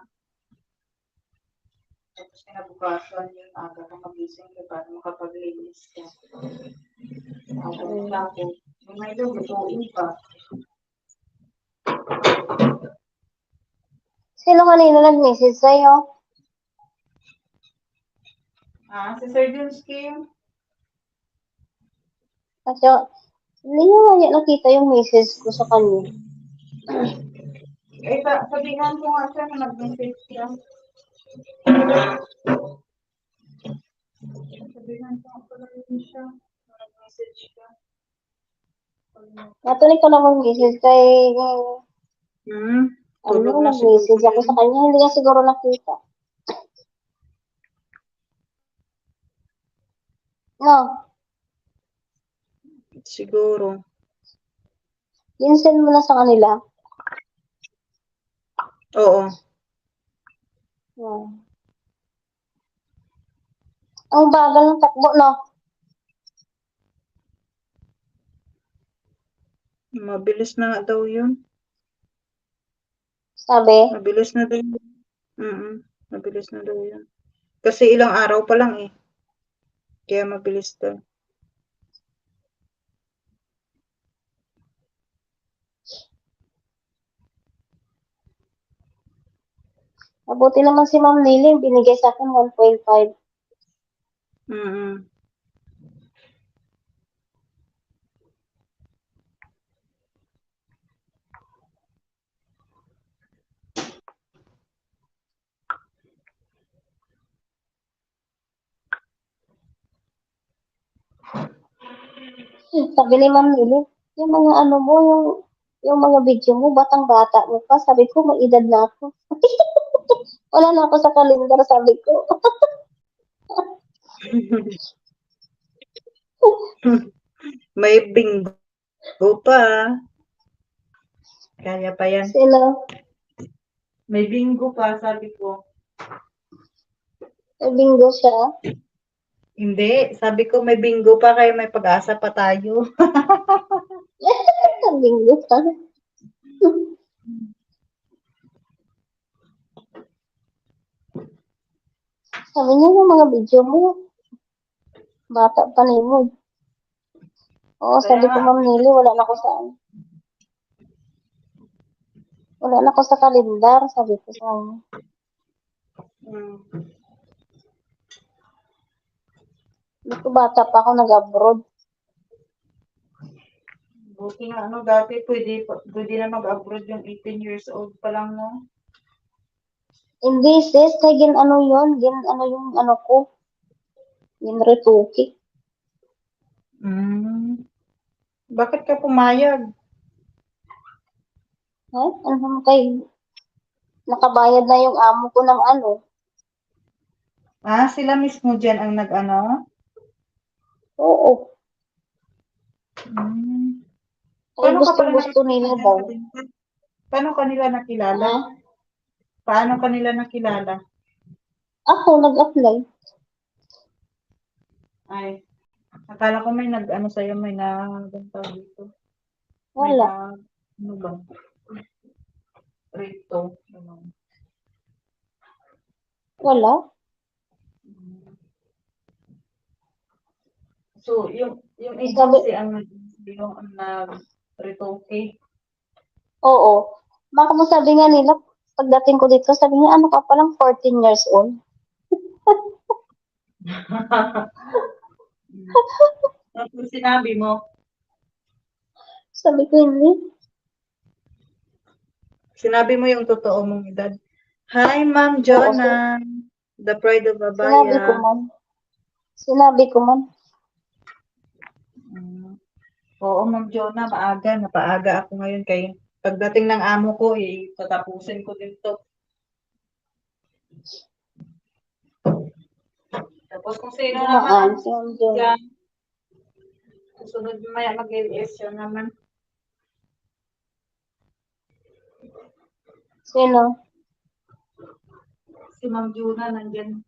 kinabukasan yung aga ka magising ka para makapaglinis ka. Tapos, yung may lutuin pa. Sino kanina nag-message sa'yo? Si Sir Junsky. Kasi, hindi niya nakita yung message ko sa kanya. Sabihan ko nga siya na nag-message siya. Sabihan ko nga pala rin siya na nag-message siya. Natuloy ko lang mag-message kay, Tulog na siguro nag-message ako yun. sa kanya, hindi niya siguro nakita. No, Siguro. yun send mo na sa kanila. Oo. No. Ang bagal ng takbo, no? Mabilis na nga daw yun. Sabi, Mabilis na daw yun. Mabilis na daw yun. Kasi ilang araw pa lang eh. Kaya mabilis daw. mabuti naman si Ma'am Nili, binigay sa akin 1.5. Mm-mm. Sabi ni Ma'am Nili, yung mga ano mo, yung mga video mo, batang-bata mo pa. Sabi ko, may edad na ako. Wala na ako sa kalendar, sabi ko. May bingo pa. Kaya pa yan. Sila, May bingo pa, sabi ko. bingo siya. Hindi, sabi ko may bingo pa kaya may pag-asa pa tayo. Bingo pa. Sabi niya, yung mga video mo, bata pa ni mo. Oo, Kaya sabi ko, nga, Ma'am Nili, wala na ako sa, wala na ako sa kalendar, sabi ko sa kanya. mm, Hindi ko bata pa ako nag-abroad. buti nga ano, dati pwede na mag-abroad yung 18 years old pa lang, no? Hindi, sis, kay gin ano yun, gin ano yung ano ko, gin retuki. Mm. Bakit ka pumayag? Ay, ano naman kay, nakabayad na yung amo ko ng ano. Ah, sila mismo dyan ang nag-ano? Oo, Mm. kay Paano ka pala gustong-gusto nakikita nila dyan daw. sa Bintan? Paano kanila nakilala? Ha? Paano kanila nakilala? Ako, nag-apply. Ay, akala ko may nag-ano sa'yo, may naganta dito. May Wala. ano ba? Rito. Ano. Wala. So, yung Sabi, agency ang nag-retoke. oo. Baka mo sabi nga nila, pagdating ko dito, sabi niya, ano ka palang 14 years old? Tapos sinabi mo, Sabi ko, hindi. sinabi mo yung totoo mong edad. Hi, Ma'am Oo, Jonah, the pride of sinabi ko Abaya. man. Sinabi ko man. Mm. Oo, Ma'am Jonah, maaga. Napaaga ako ngayon kay pagdating ng amo ko, tatapusin ko din to. Tapos kung sino naman Dumaan ang si Ma'am John. yan, susunod maya mag-LS yun naman. Sino? Si Ma'am Jonah nandyan.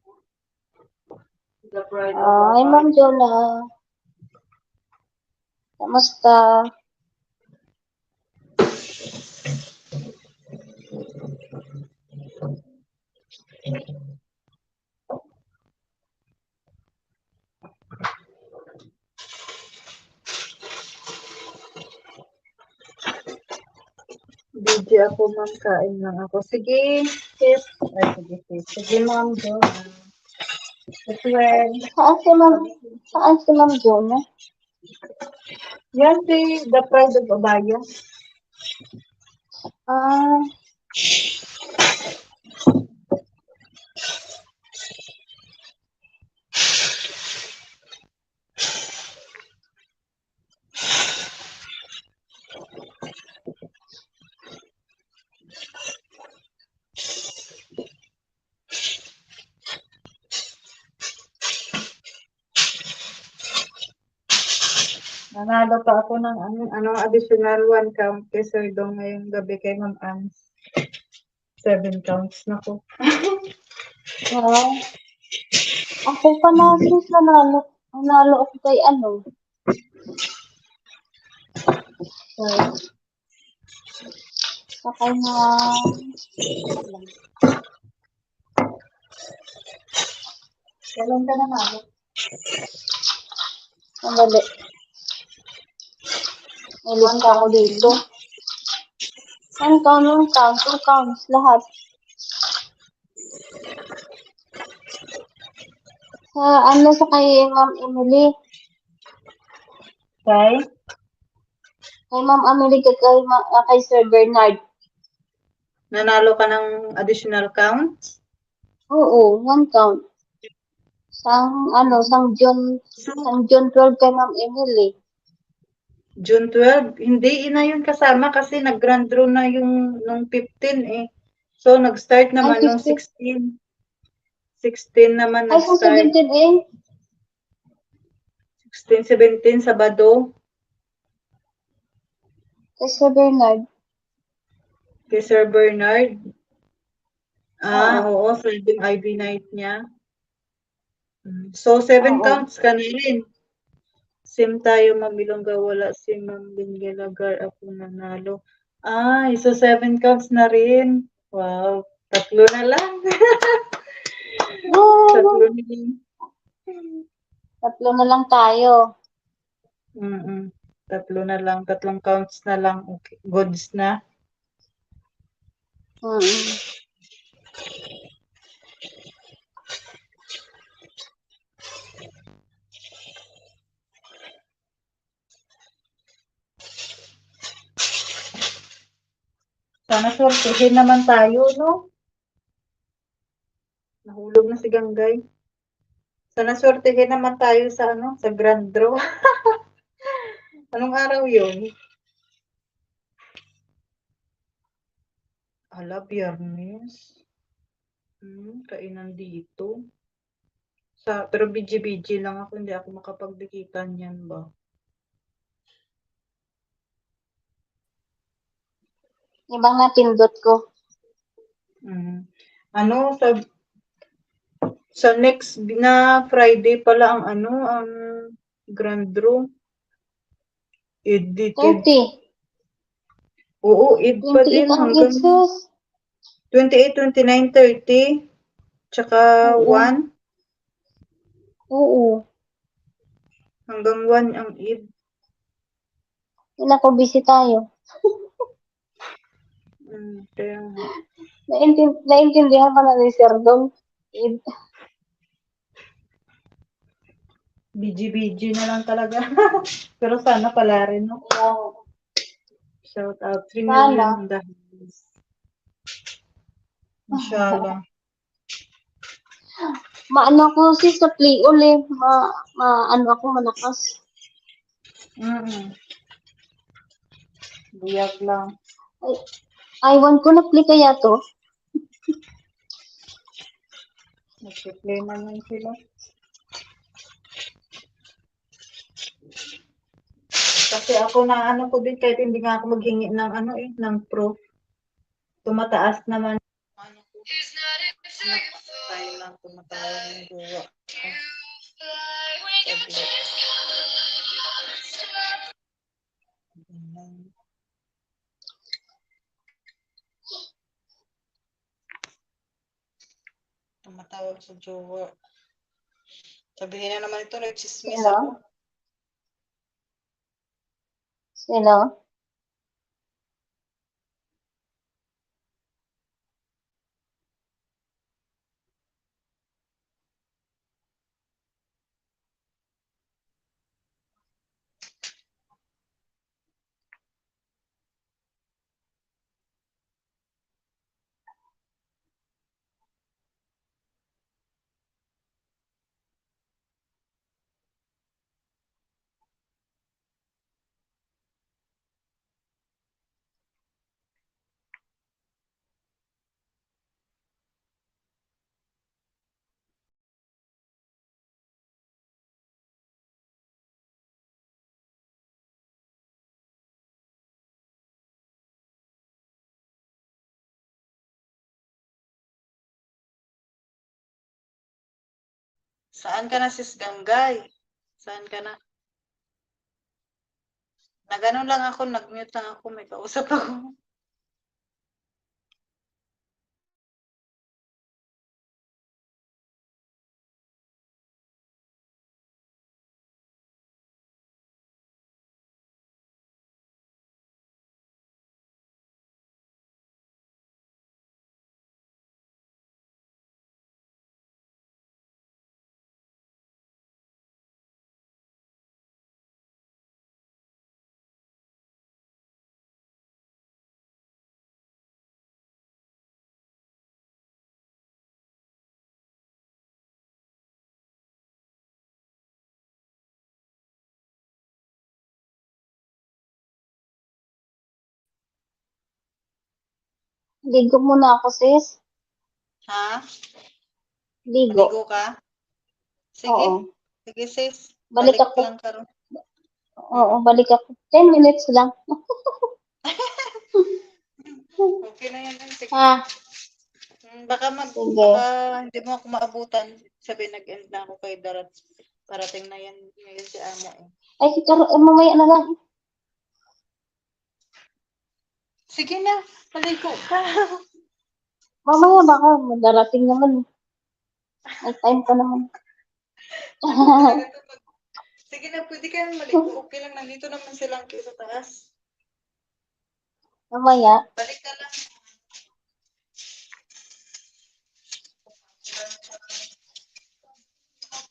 The pride of Ay, Ma'am Abaya. Jonah. Kamusta? DJ ako, ma'am. Kain lang ako. Sige, sis. Ay, sige, sis. Sige, Ma'am Jonah. Well, Saan si Ma'am Jonah? yan si The Pride of Abaya. Ah, Nanalo pa ako ng additional 1 count kay Sir Dong ngayong gabi kay Ma'am Ans. 7 counts na ko. Wow. Ako pa na sis nanalo ako kay ano. Sakay na Kailan ka nanalo? sandali. May lista ako dito. 1 count, 1 count, 2 counts, lahat. Sa kay Ma'am Emily. Kay? Kay Ma'am Emily kay Sir Bernard. Nanalo ka ng additional counts? Oo, 1 count. Sang June 12 kay Ma'am Emily. June 12? Hindi na yun kasama kasi nag-grand draw na yung nung 15 eh. So, nag-start naman nung 16. 16 naman Ay, sa nag-start. 17 eh. 16, 17, Sabado. Kay Sir Bernard. Kay Sir Bernard. Oo. Oo, Friday IV night niya. So, 7 Oo. counts ka na rin. Same tayo, Ma'am Ilongga. Wala si Ma'am Bingelagar. Ako nanalo. So 7 counts na rin. Wow. 3 na lang. Woo! 3 na lang. 3 na lang tayo. 3 na lang. 3 counts na lang. Okay. Goods na. Sana sortihin naman tayo, no? Nahulog na si Ganggay. Sana sortihin naman tayo sa grand draw. Anong araw yun? Biyernes. Kainan dito. Pero BG-BG lang ako, hindi ako makapagdikitan yan ba? Ibang napindot ko. Sa next na Friday pala ang grand draw. Id 30. Oo, id pa 28 din ang hanggang sus. 28, 29, 30. Tsaka Oo. 1. Oo. Hanggang 1 ang id. Ako busy tayo. Kaya Naintindihan ka na ni Sir Dong. BG-BG na lang talaga. Pero sana pala rin, no? Shout out. 3 million dahil. Inshallah. Maano ako sis sa play ulit. Ano ako malakas. Buyag lang. Ay, want ko na play kaya to. Nag-play naman sila. Kasi ako na ko din kahit hindi nga ako maghingi ng ng proof. Tumataas naman. Tayo lang tumatawag ng jowa. Tumatawag sa jowa. Sabihin na naman ito, nagchismis ako. Hello? Saan ka na, sis Ganggay? Saan ka na? Nagano lang ako, nag-mute lang ako, may kausap ako. Ligo muna ako, sis. Ha? Ligo. Maligo ka? Sige. Oo. Sige, sis. Balik Balik ako. lang ka ron. Oo, balik ako. 10 minutes lang. Okay na yan. Sige. Ha? Baka Sige. hindi mo ako maabutan. Sabi nag-end na ako kay Darat. Parating na yan ngayon si Amo eh. Ay, mamaya na lang. Sige na, maligo ka. Mamaya baka madarating naman. May time pa naman. Sige na, pwede ka maligo. Okay lang, nandito naman silang sa taas. Mamaya. Balik ka lang.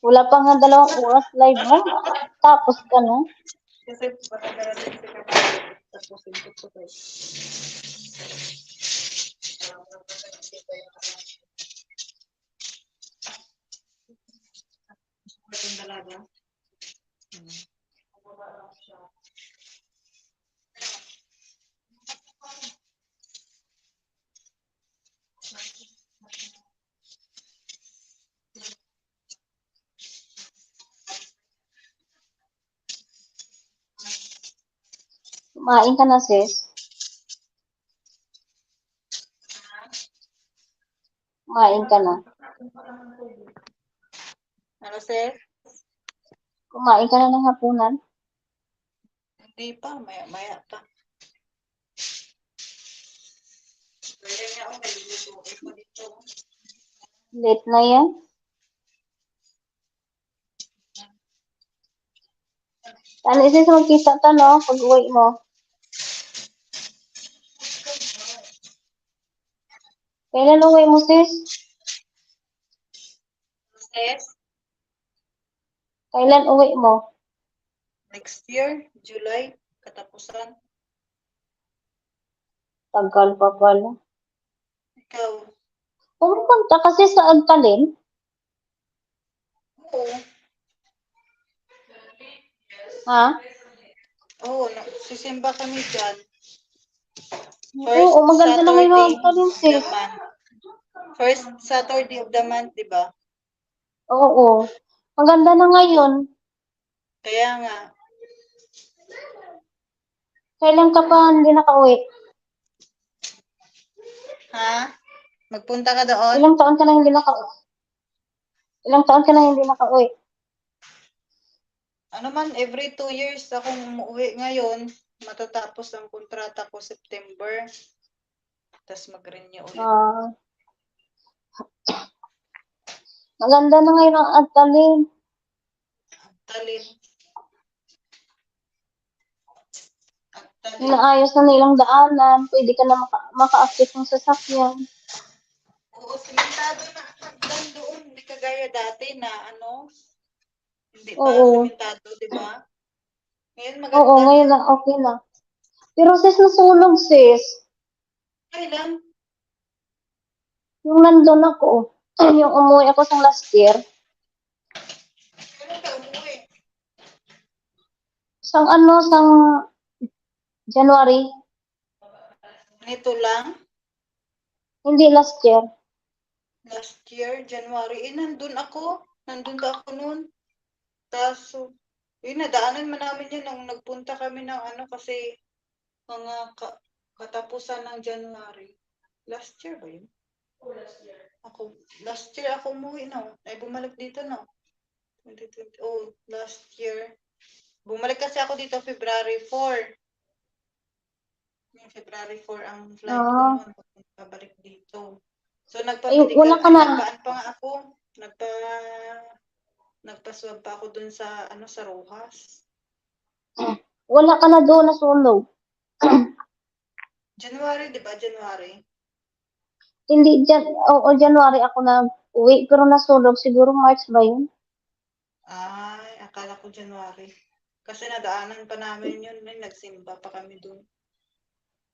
Wala pa nga 2 oras live mo. Tapos ka na. Kasi baka darating si ka. Tapos input ko tayo. Ating dalaga. Kumain ka na, sis. Kumain ka na. Ano, sir? Kumain ka na ng hapunan. Hindi pa, maya pa. Pwede nga ako naluluto ko dito. Late na yan. Ano, sis, magkita ta, no? Pag uwi mo. Kailan uwi mo, sis? Sis? Kailan uwi mo? Next year, July, katapusan. Tagal pa pala. Ikaw? Pumunta kasi sa Agpalin. Oo. Ha? Oo, sisimba kami dyan. Oo, maganda na ngayon ang Agpalin, The sis. month. First Saturday of the month, di ba? Oo. Maganda na ngayon. Kaya nga, Kailan ka pa hindi nakauwi? ha? Magpunta ka doon? Ilang taon ka na hindi nakauwi? Ilang taon ka na hindi nakauwi? Ano man, every 2 years akong umuwi ngayon. Matatapos ang kontrata ko September. Tapos mag-renew ulit. Maganda na ngayon ang Agpalin. Talin. Inaayos na nilang daanan. Pwede ka na maka-access ng sasakyan. Oo, simentado na ang hagdan doon. Hindi kagaya dati na ano, hindi pa Oo. simentado, di ba? Ngayon maganda. Oo, ngayon na okay na. Pero sis, nasunog sis. Kailan? Yung nandun ako, yung umuwi ako sa last year, Kailan ka umuwi? sang January, Nito lang? hindi last year. Last year, January. Nandun ako. Nandun ka ako noon. Tapos, nadaanan man namin yun nung nagpunta kami ng ano kasi mga katapusan ng January. Last year ba yun? Last year ako umuwi na. Ay, bumalik dito na. 2020. Oh, last year. Bumalik kasi ako dito February 4. Yung February 4 ang flight ko Ah, noon. Pabalik dito. So, ay, wala ka na. nagpaan pa nga ako. Nagpa-swab pa ako dun sa, sa Rojas. Wala ka na doon nasunog. January, di ba? January. Hindi, oo, January ako na uwi, pero nasunog. Siguro March ba yun? Ay, akala ko January. Kasi nadaanan pa namin yun. Nagsimba pa kami dun.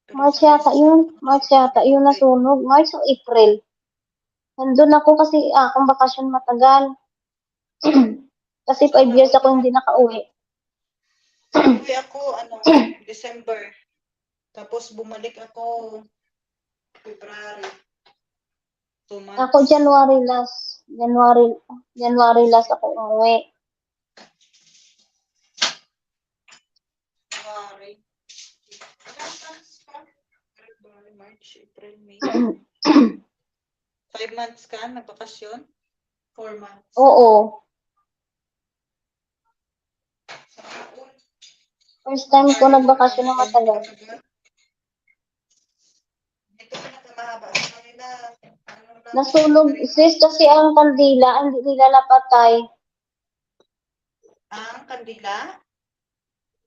Pero March isang yata beses yun. lang ako March nagsimba yata yun doon. nasunog. March o April. Nandun ako kasi akong bakasyon matagal. Kasi 5 years ako hindi nakauwi. Uwi ako, December. Tapos bumalik ako February. 2 Ako months. January last. January last ako umuwi. January. Ilang months ka? February, March, April, May. 5 months ka nagbakasyon? 4 months. Oo. First time ko nagbakasyon na matagal. Ito pinakamahaba sa kanila. Nasunog, sis, kasi ang kandila, hindi nila napatay. Ang kandila?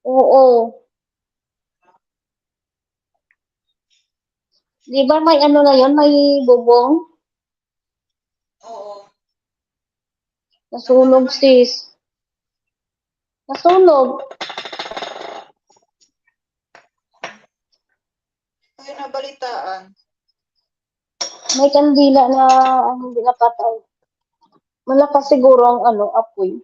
Oo. Di ba may ano na yon, may bubong? Oo. Nasunog, sis. Nasunog. Ay, nabalitaan. May kandila na hindi napatay. Malakas siguro ang apoy.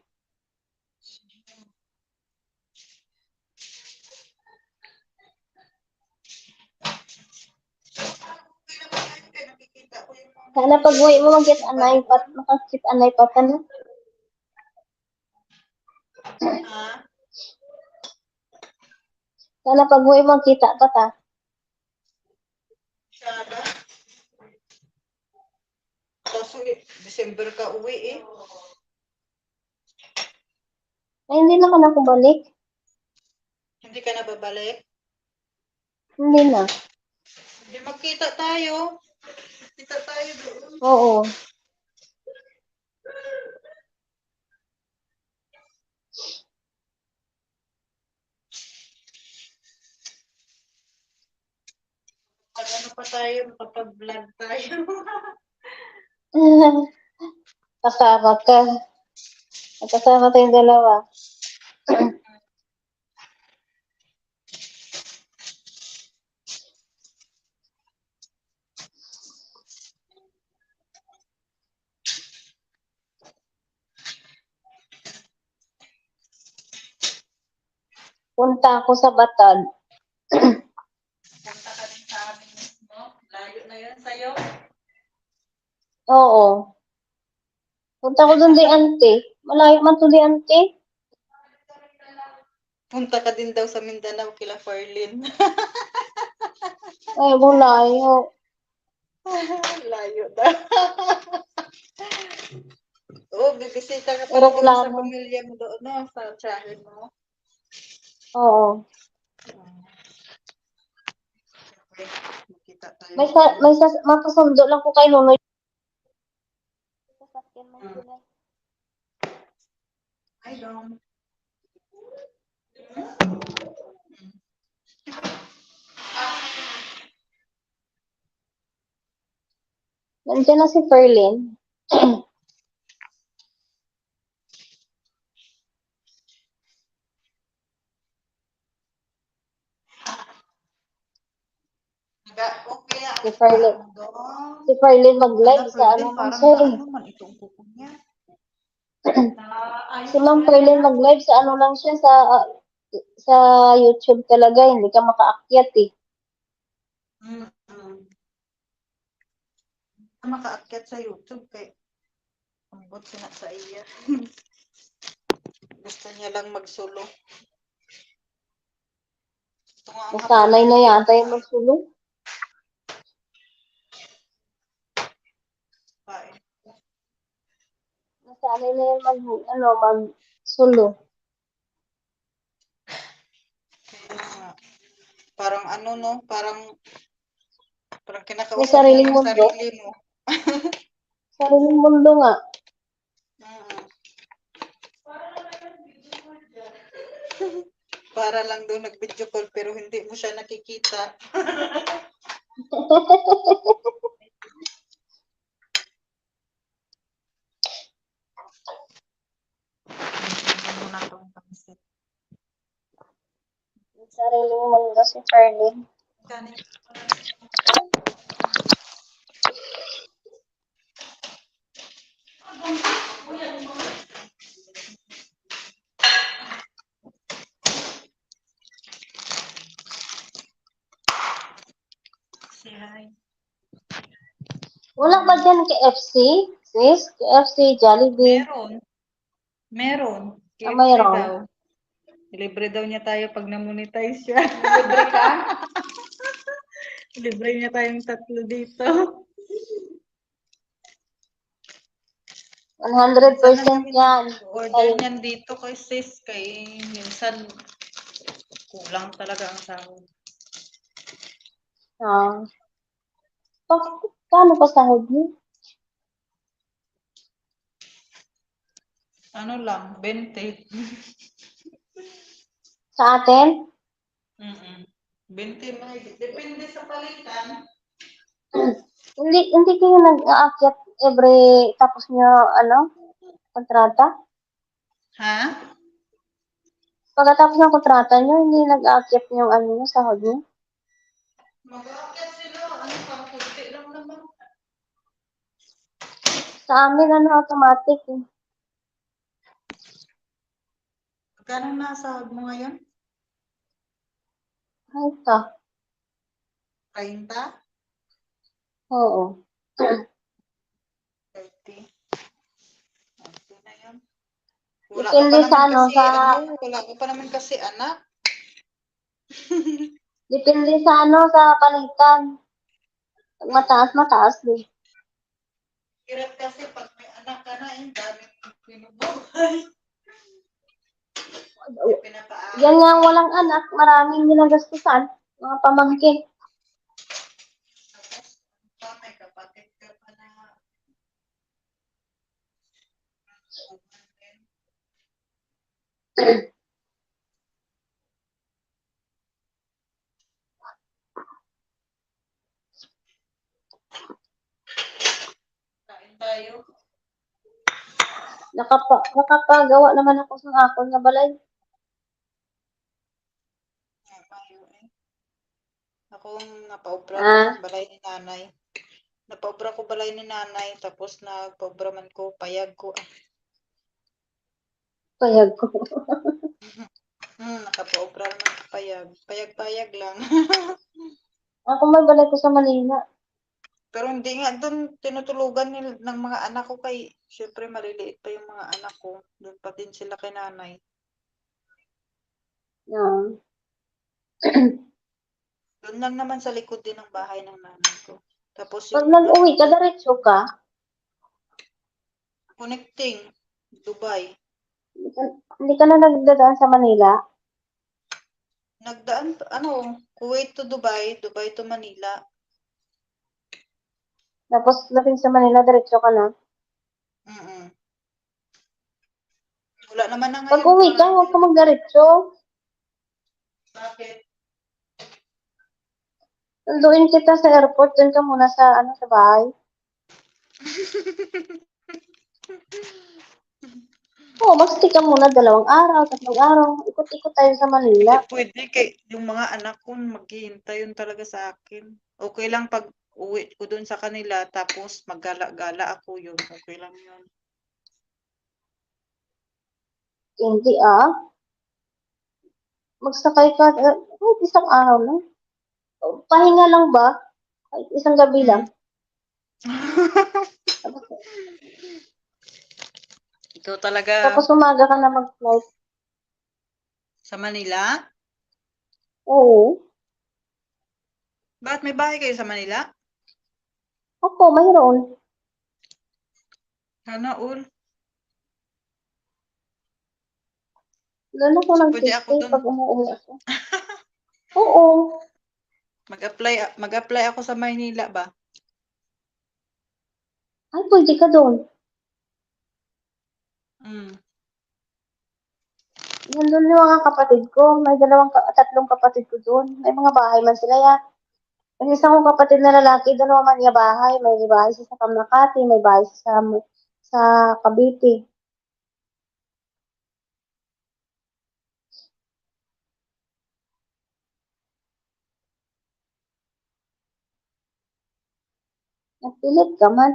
Nakikita ko yung mga Sana pag uwi mo mag-get simba anay, doon. makakit anay pa ka na. Ha? Sana pag uwi mo, kita pa ta. Sana. Kaso December ka uwi eh. Ay, hindi na ka na bumalik. Hindi ka na babalik? Hindi na. Hindi magkita tayo. Kita tayo doon. Oo. Ano pa tayo? Makapag-vlog tayo. Kasama ka. Kasama tayong dalawa. Punta ako sa Batag. Punta ka din sa amin mismo. Layo na yun sa'yo. Oo. Punta ko doon di ante. Malayo man to di ante. Punta ka din daw sa Mindanao kila Farlin. Ay, malayo. Layo daw. Oo, bibisita ka pala doon sa Aeroplano. pamilya mo doon, no? Sa tiyahin mo. Oo. Okay. Makita tayo. Makasundo lang ko kay Nunoy. Sasakyan man sila. Hi, Dom. Nandiyan na si Ferlin. Okay na Si ang Ferlin. Dom. Si Ferlin mag-live sa Ferlin, man parang siya na eh. man itong kuko niya. Si Ma'am Ferlin mag-live sa lang siya sa YouTube talaga. Hindi ka makaakyat eh. Mm-hmm. Makaakyat sa YouTube kay ambot siya sa iya. Gusto niya lang magsulo. Nasanay na yata yung magsulong. Nasanay Sanay na yan mag-solo. Kaya nga. Parang ano, no? Parang May kinakausap mo sariling yung mundo. sarili mo. Sariling mundo nga. Mm. Para lang daw nag-video call pero hindi mo siya nakikita. Ano na itong pansit? Sariling mundo si Ferlin. Kanin. Say hi. Wala ba dyan KFC? Sis? KFC, Jollibee. Meron. KFC Mayroon. daw. Libre daw niya tayo pag na-monetize siya. Libre ka? Libre niya tayong tatlo dito. 100% yan. Order niyan dito kay sis. Kay minsan kulang talaga ang sahod. Paano pa sahod niyo? Ano lang, 20. Sa atin? 20 na. Depende sa palitan. Hindi kayo nag-aakyat tapos nyo, kontrata? Ha? Pagkatapos ng kontrata nyo, hindi nag-aakyat yung sahod nyo? Mag-aakyat sila. Ano pa? Kunti lang naman. Sa amin, automatic eh. Magkano na sahod mo ngayon? Ay, ka. 30? Oo. 30. Okay na yan. Depende sa Wala ko pa naman kasi anak. Depende sa palitan. Pag mataas din. Hirap kasi pag may anak ka na, dami mong pinubuhay. Yan nga ang walang anak, maraming ginagastusan. Mga pamangkin. Tapos, may kapatid ka pa na. Kain tayo. Nakapagawa naman ako sa akon na balay. Akong napaubra ko balay ni nanay. Napaubra ko balay ni nanay, tapos nagpaubra man ko, payag ko. Payag ko. Nakapaubra naman ko payag. Payag-payag lang. Ako may balay ko sa Manila. Pero hindi nga doon tinutulugan ng mga anak ko kay, syempre maliliit pa yung mga anak ko. Doon pa din sila kay nanay. Doon lang naman sa likod din ng bahay ng nanay ko. Tapos Pag yung nag-uwi ka, diretso ka. connecting, Dubai. Hindi ka na nagdadaan sa Manila. Nagdaan, Kuwait to Dubai, Dubai to Manila. Tapos, lapit sa Manila, diretso ka na. Wala naman na ngayon. Pag uwi ka, huwag ka mag-diretso. Bakit? Sunduin kita sa airport, dun ka muna sa bahay. Oo, mag-stay ka muna 2 araw, 3 araw. Ikot-ikot tayo sa Manila. Hindi pwede kay yung mga anak ko maghihintay yun talaga sa akin. Okay lang pag uwi ko dun sa kanila tapos maggala-gala ako yun. Okay lang yun. Hindi Magsakay ka, kahit isang araw lang. Pahinga lang ba? Kahit isang gabi lang. Ito talaga. Tapos umaga ka na mag-flight. Sa Manila? Oo. Bakit may bahay kayo sa Manila? Ako, mayroon. Sana all. Doon ako So, pwede ako nag-stay dun. pag umuwi ako. Oo. Mag-apply ako sa Maynila ba? Ay, pwede ka doon. Mm. Nandun yung mga kapatid ko. May tatlong kapatid ko doon. May mga bahay man sila ya. Yung isa kong kapatid na lalaki, dalawa man niya bahay. May bahay siya sa Makati, may bahay siya sa Cavite. Napilit ka man.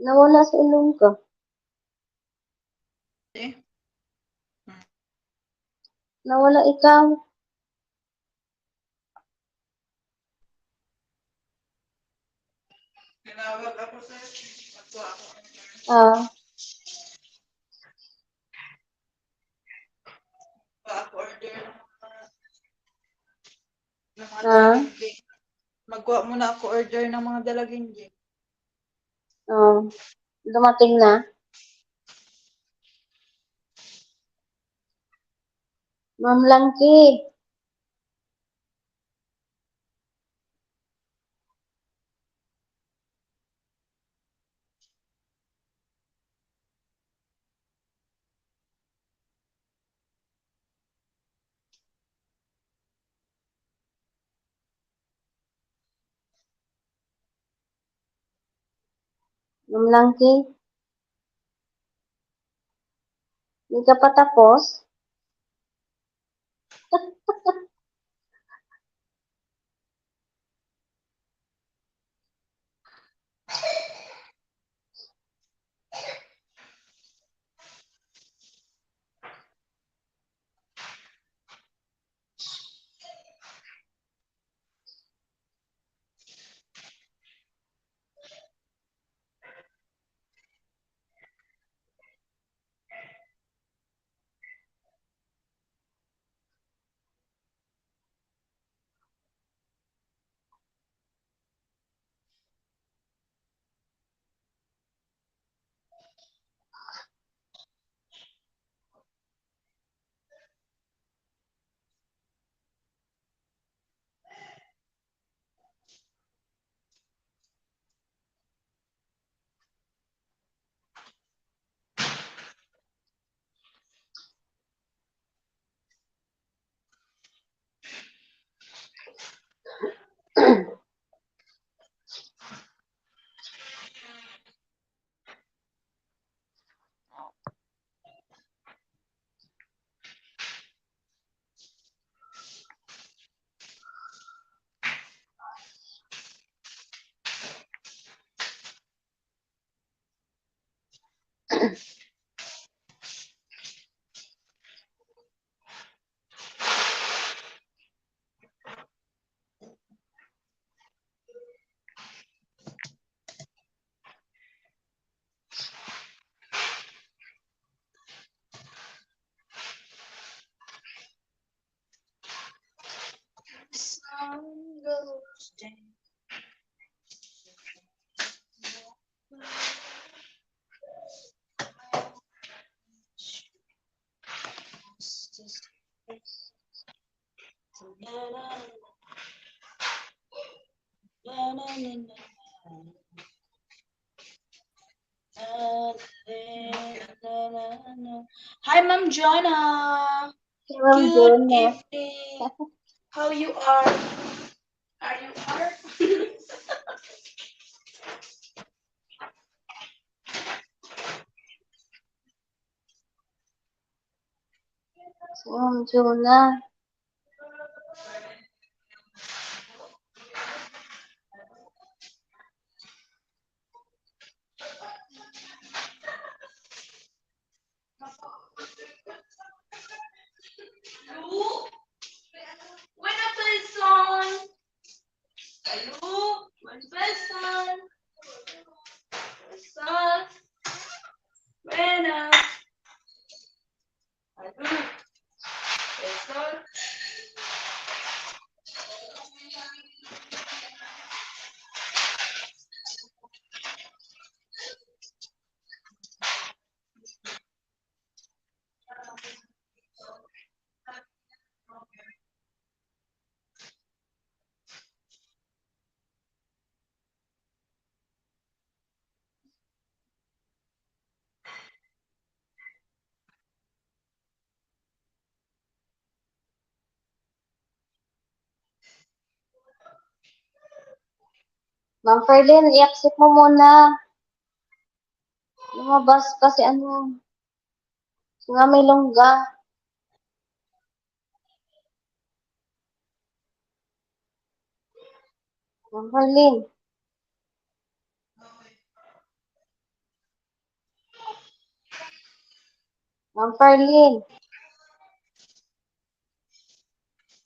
Nawala sa ilong ka. Eh? Nawala ikaw. Tinawag ako sa Ah, pa-order ng mga ah, dalaging J. Magkuha muna ako order ng mga dalaging J. dumating na. Ma'am Langki. Ma'am Langki. Hindi ka pa tapos? Sun goes down. Hi, Ma'am Jonna. Si Ma'am Good Jonah. evening. How you are? Are you are? Si Ma'am Jonah. Buena person. Hello. Buena person. Person. Buena. Hello. Person. Ma'am Ferlyn, i-accept mo muna. Lumabas kasi ano, nga may longga. Ma'am Ferlyn. Ma'am Ferlyn.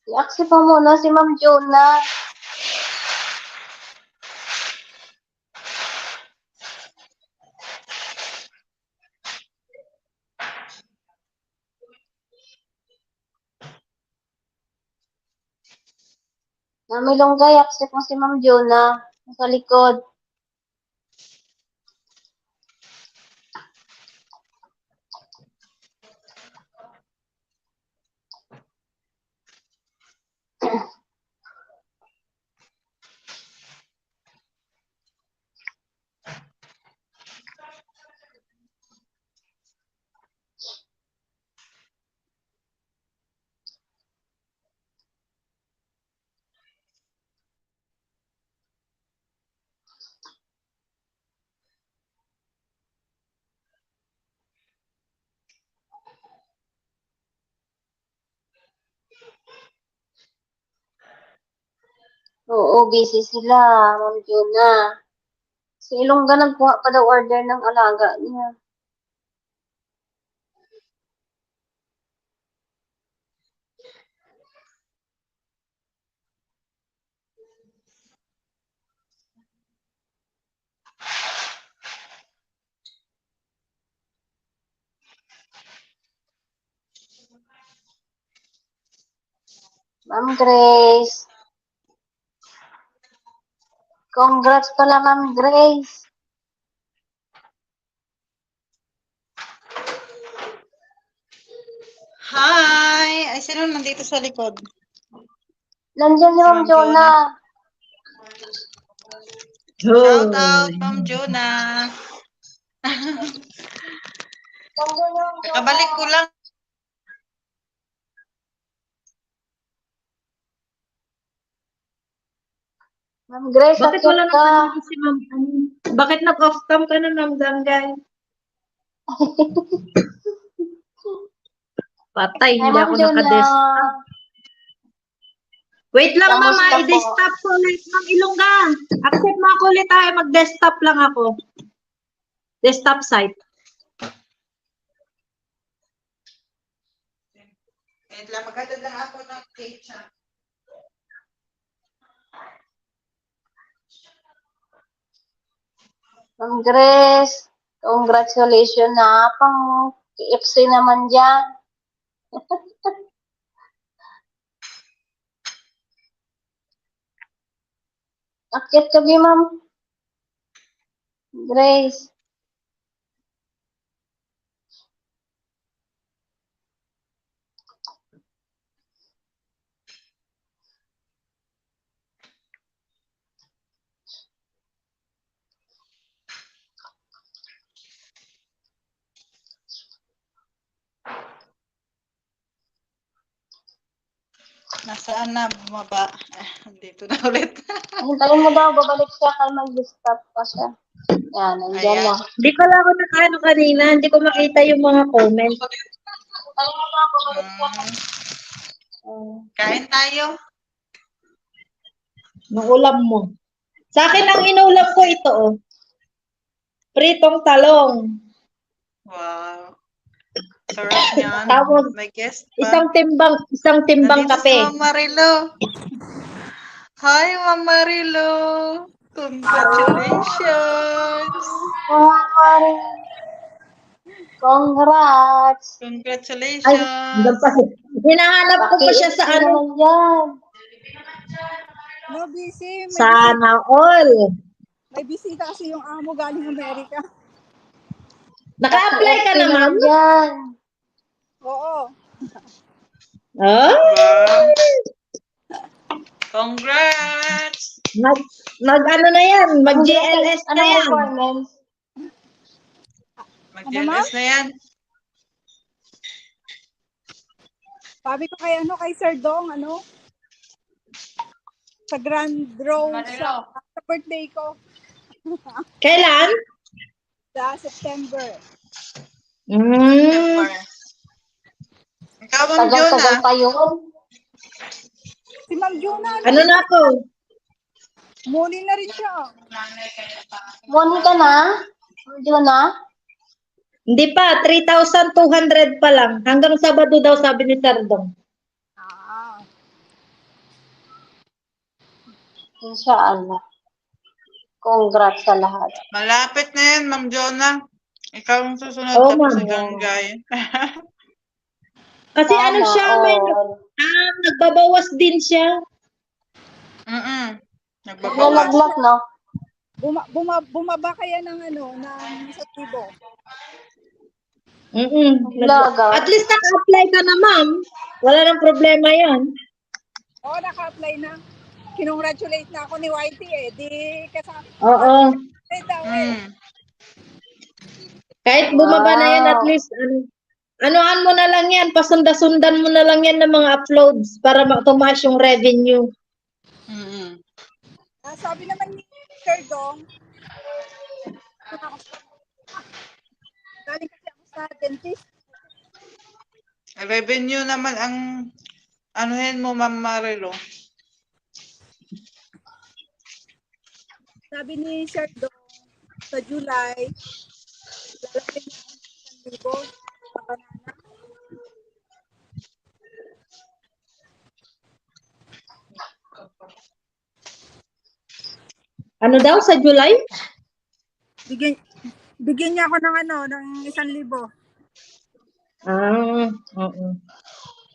I-accept mo muna si Ma'am Jonah. Nga may longga, i-accept mo si Ma'am Jonah. Sa likod. Oo, busy sila, Ma'am Jonah. Si Ilongga nagkuha pa daw order ng alaga niya. Ma'am Grace. Congrats pala, Ma'am Grace. Hi! Ay, sino nandito sa likod? Nandiyan si Si Ma'am Ma'am Jonah. Shout out, Ma'am Jonah. Nandiyan si Ma'am Kakabalik ko Jonah. lang. Ma'am Grace, Bakit akyat wala ka. nang si Ma'am? Bakit nag-off cam ka na, Ma'am Zanggay? Patay, Hi, hindi Ma'am ako Jonah. Wait lang, Ma'am, Kamusta po? i-desktop ko ulit, Ma'am Ilongga. Accept mo ako ulit, tayo. Mag-desktop lang ako. Desktop site. Wait lang, maghatid lang ako ng cake siya. Ma'am Grace, congratulations na. Pang KFC naman dyan. Akyat ka ba, Ma'am Grace? Nasaan na bumaba? Dito na ulit. Hintayin mo daw, babalik siya kay mag-stop pa siya. Yan, nandyan Ayan. na. Hindi pala ako nakaano kanina. Hindi ko makita yung mga comment. Hintayin mo daw, babalik siya. Kain tayo. Ng ulam mo. Sa akin, ang inulam ko ito, oh. Pritong talong. Wow. Sarap niyan. Tapos, May guest pa. isang timbang Nandito si kape. Ma'am Marilo. Hi, Ma'am Marilo. Congratulations. Congrats! Ay, Congratulations. hinahanap ko pa siya sa Paki-KFC ano. naman yan. No, busy. Sana all. May bisita kasi yung amo galing Amerika. Naka-apply ka Paki-KFC na, ma'am? naman yan. Oo. Oh? Wow. Congrats. Ano na yan? Mag-GLS na Anong yan. requirements? Mag-GLS na yan. Sabi ko kay Sir Dong, sa Grand Row sa birthday ko Kailan? sa September. Mm. Ikaw, Ma'am Tagal-tagal Jonah. pa yun. Si Ma'am Jonah, Ano na ako? morning na rin siya. Morning ka na? Yun na? Hindi pa, 3,200 pa lang. Hanggang Sabado daw, sabi ni Sardong. Ah, Inshallah. Congrats sa lahat. Malapit na yan, Ma'am Jonah. Ikaw ang susunod, Oo, tapos Ma'am. si Ganggay. Kasi ano Sana siya, may all. nagbabawas din siya. Nagbabawas. Nalaglag, no? bumaba kaya ng ng 1,000. Laga. At least naka-apply ka na, ma'am. Wala nang problema yan. Oo, naka-apply na. Kinongratulate na ako ni Whitey eh. Di kasama. Oo. Daw eh. Kahit bumaba na yan, at Wow. least, anuhan mo na lang yan, pasunda-sundan mo na lang yan ng mga uploads para tumaas yung revenue. Sabi naman ni Sir Dong, galing kasi ako sa dentist. Revenue naman ang anuhin mo, Ma'am Marilo. Sabi ni Sir Dong, sa July, lalagyan niya ako ng 1,000 sa banana. Ano daw, sa July? Bigyan niya ako ng 1,000. Oo.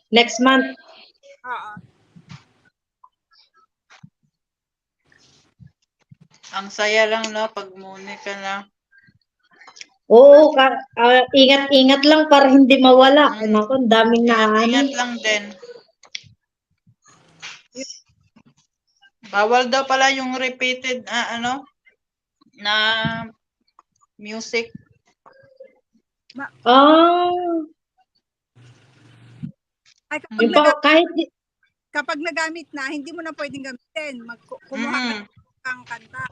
Next month. Oo. Ang saya lang, no, pag muni ka na. Oo, ingat-ingat lang para hindi mawala. Naku, ang daming Ingat lang din. Bawal daw pala yung repeated, na music. Ay, Yung kahit, kapag nagamit na, hindi mo na pwedeng gamitin. Kumuha ka ng kanta.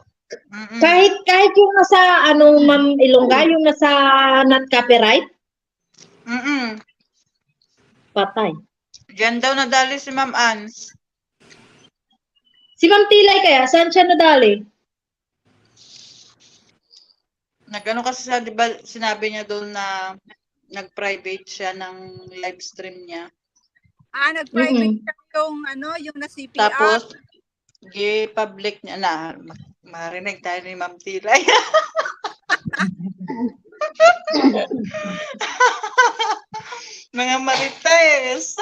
kahit yung nasa, Ma'am Ilongga, yung nasa not copyright, patay. Diyan daw nadali si Ma'am Ans. Si Ma'am Tilay kaya, saan siya nadali? Nagano kasi di ba, sinabi niya doon na nag-private siya ng live stream niya. Nag-private yung yung na-CPR. Tapos, public niya na, marinig tayo ni Ma'am Tilay. Mga marites.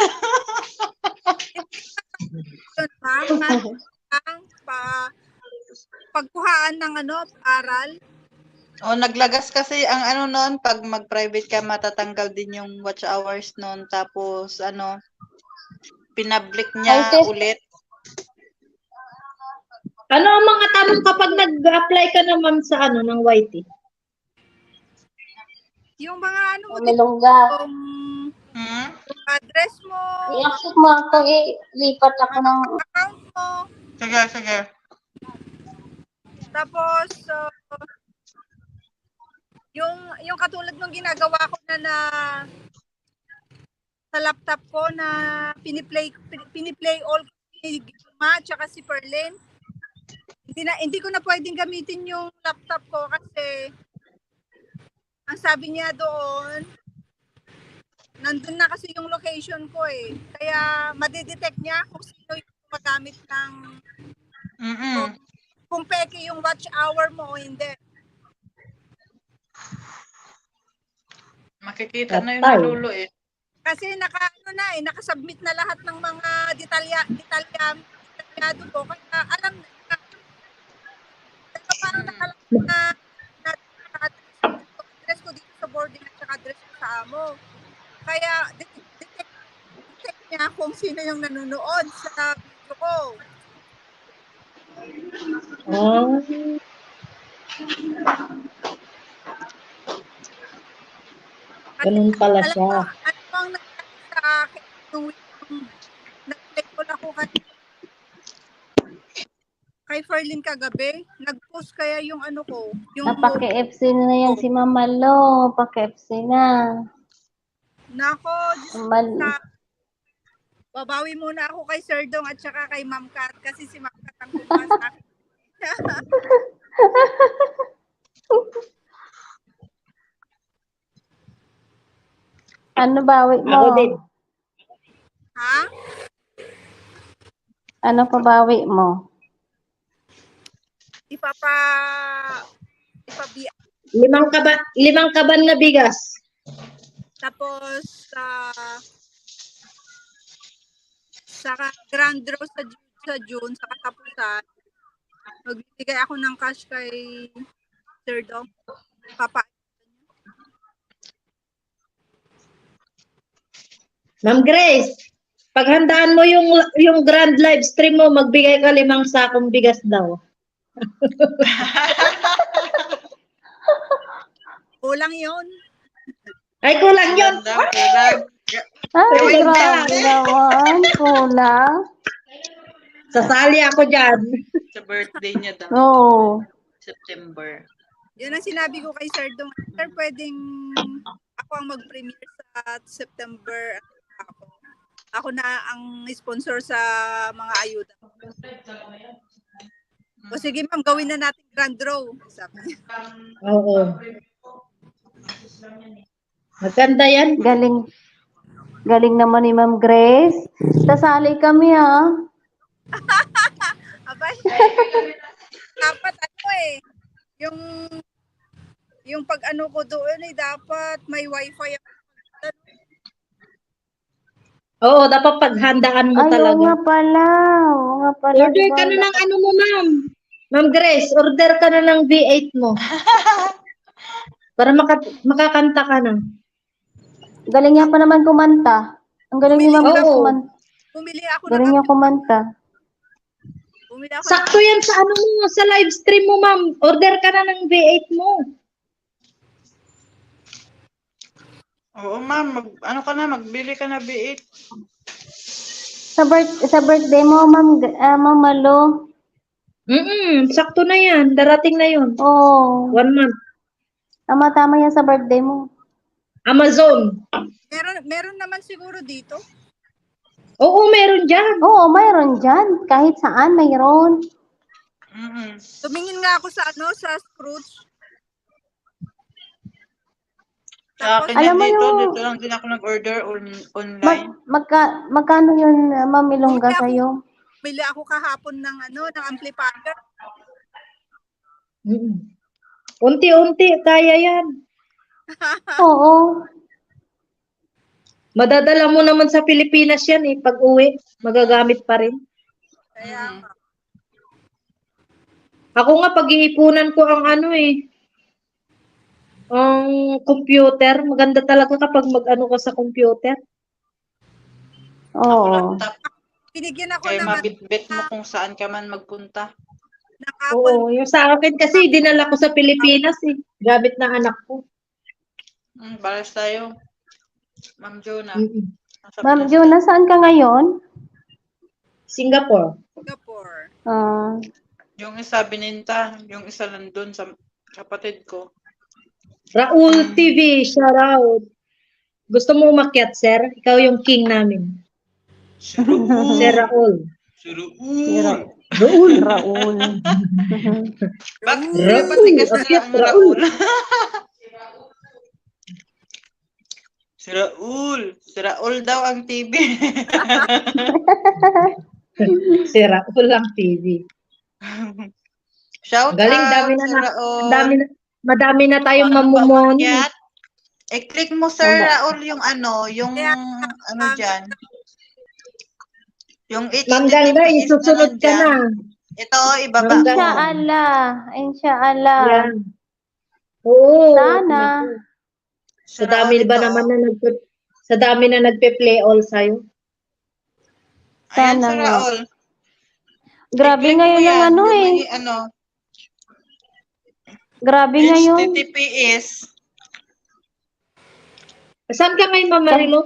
Pagkuhaan ng aral. Naglagas kasi ang noon, pag mag-private ka, matatanggal din yung watch hours noon. Tapos, pinablik niya ulit. Ano ang mga tanong kapag nag-apply ka na, ma'am, sa ng YT? Yung mga Milongga. yung address mo. I-accept mo ako, lipat ako ng... account mo. Sige. Tapos, yung katulad ng ginagawa ko na sa laptop ko na piniplay all ni Gilma tsaka si Perlin. Hindi ko na pwedeng gamitin yung laptop ko kasi ang sabi niya doon, nandun na kasi yung location ko eh. Kaya madidetect niya kung sino yung gumagamit ng kung peke yung watch hour mo o hindi. Makikita na yung nalulo eh. Kasi nakasubmit na lahat ng mga detalyado ko. Kaya alam na, pero parang nakalagay na address ko dito sa boarding at saka address ko sa amo. Kaya detect niya kung sino yung nanonood sa video ko. Ganun pala siya. Ano bang nangyari sa akin nung nag-play ko ako kay kay Ferlin kagabi. Nag-post kaya yung ano ko, yung Napaki-FC na yan si Mama Lo. Paki-FC na. nako, Diyos ko, Mal- babawi muna ako kay Sir Dong at saka kay Ma'am Kat kasi si Ma'am Kat ang gumawa sa akin. Ano bawi mo? Ako din. Ha? Ano pa bawi mo? Ipabi Limang kaban na bigas. tapos sa grand draw sa June sa katapusan magbibigay ako ng cash kay Sir Dong. Papa. Ma'am Grace, paghandaan mo yung grand live stream mo, magbigay ka 5 sakong bigas daw. Kulang 'yon. Ay, kulang yun. Kulang. Ay, Kulang grabe naman. Kulang. Sasali ako dyan. Sa birthday niya daw. Oo. September. Yun ang sinabi ko kay Sir Dong. Sir, pwedeng ako ang mag-premiere sa September. Ako na ang sponsor sa mga ayuda. O sige ma'am, gawin na natin grand draw. Sabi niya. Oo. Maganda yan. Galing. Galing naman ni Ma'am Grace. Sasali kami ha. Abay, dapat ano yung pag ano ko doon dapat may wifi ako. Oo, dapat paghandaan mo Ay, oo talaga. nga pala. Oo nga pala. Order ka na ng ano mo, ma'am. Ma'am Grace, order ka na ng V8 mo. Para makakanta ka na. Galing niya pa naman kumanta. Ang galing ni Ma'am Grace Oo. kumanta. Bumili ako Galing niya kumanta. bumili ako Sakto yan sa ano mo, sa live stream mo, ma'am. Order ka na ng V8 mo. Oo, ma'am. Ano ka na? Magbili ka na B8. Sa birthday mo, Ma'am Malo. Sakto na yan. Darating na yun. Oo. 1 month. Tama-tama yan sa birthday mo. Amazon. meron naman siguro dito. Oo, meron dyan. Oo, mayroon dyan. Kahit saan, mayroon. Tumingin nga ako sa sa Scrooge. Sa akin Alam mo yan dito. yung- Dito lang din ako nag-order online. Magkano yun, Ma'am Ilongga, Bumili ako. sa'yo? Bili ako kahapon ng ng amplifier. Unti-unti, kaya yan. Oo. Madadala mo naman sa Pilipinas yan eh. Pag uwi, magagamit pa rin. Kaya Ako nga, pag-iipunan ko ang ano eh. Ang computer. Maganda talaga kapag mag-ano ka sa computer. Ako Oo. laptop. binigyan ako Kaya ng mabitbit mo kung saan ka man magpunta. Apple. Oo, yung sa akin kasi dinala ko sa Pilipinas eh. Gamit ng anak ko. Balas tayo. Ma'am Jonah. Nasa Ma'am Pinas Juna, saan ka ngayon? Singapore. Singapore. Ah, Yung isa bininta, yung isa nandun sa kapatid ko. Raul TV, shout out. Gusto mo umakyat, sir? Ikaw yung king namin. Si Raul. Sir Raul. Si Raul. Raul. Raul. Bakit Raul. ba't tigas na Akyat, lang ang Raul? Si Raul. Si Raul daw ang TV. Si Raul lang TV. Shout Galing, out dami na Sir Raul. madami na tayong Paano ba mamumoni. umakyat? I-click mo Sir Raul yung yung dyan. Yung Ma'am Ganda, HTTPS isusunod ka na. Ito, ibaba Ma'am mo. Ganda. Insyaallah. Insyaallah. Yan. Oo. Sana. Sa dami ba naman na sa dami na nagpe-play all sa'yo? Ayan, Sana Sir nga. Raul. Grabe I-click mo ngayon ang yan. ano Yung eh. may Grabe ngayon. HTTPS. Saan ka ngayon, Ma'am Marilo?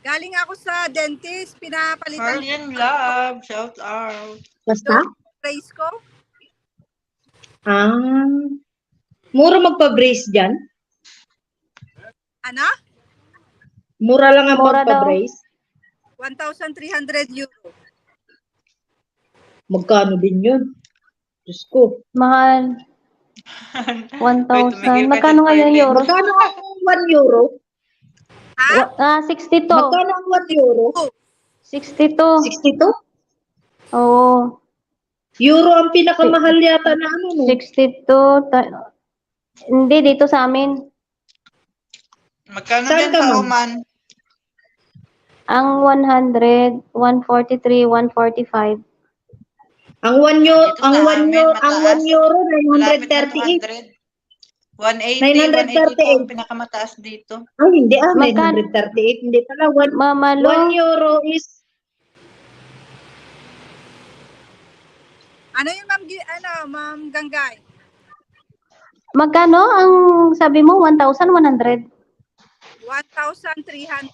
Galing ako sa dentist, pinapalitan Carlin Love, shout out. Basta? brace ko. Ah. Mura magpa-brace dyan? Ano? Mura lang ang Mura daw. pagpa-brace? 1,300 euro. Magkano din yun? Diyos ko. Mahal. Uy, tumigil 1,000. ka Magkano dyan, ngayon Carlin. euro? Magkano ang 1 euro? 62. Magkano ang 1 euro? 62. 62? Oo. Euro ang pinakamahal yata na ano, no? 62. Hindi, dito sa amin. Magkano Saan dyan ka, sa ma'am? Oman? Ang 100, 143, 145. Ang 1 euro, Dito sa amin, ang mataas. 1 euro, Malapit na 938. 200. 180, 182 ang 938. pinakamataas dito. Ay, hindi Magkano? 938. Hindi pala. 1 Mamalo. euro is, Ano yun, Ma'am Ganggay? Magkano ang sabi mo? 1,100. 1,300.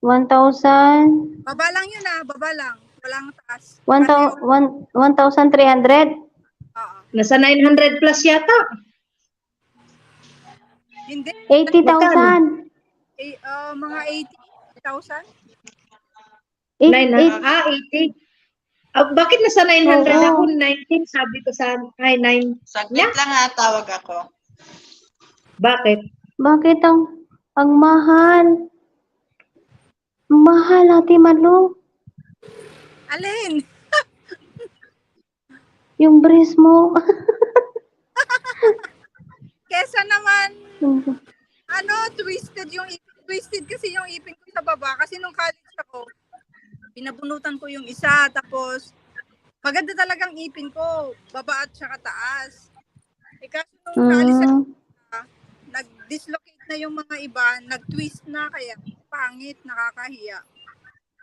1,000. Baba lang yun baba lang. Walang taas. 1,300. Oo. nasa 900 plus yata. Hindi, 80,000. mga 80,000. 80. Bakit nasa 900 Oo. ako? 19, sabi ko sa, ay, 9. Saglit lang ha, tawag ako. Bakit? Bakit ang mahal? Ang mahal, Ate Malu. Alin? Yung breast mo. Kesa naman, twisted yung ipin. Twisted kasi yung ipin ko sa baba. Kasi nung college ako, pinabunutan ko yung isa. Tapos, maganda talagang ipin ko. Baba at saka taas. Kaso nung naalis ako, nag-dislocate na yung mga iba. Nag-twist na kaya pangit, nakakahiya.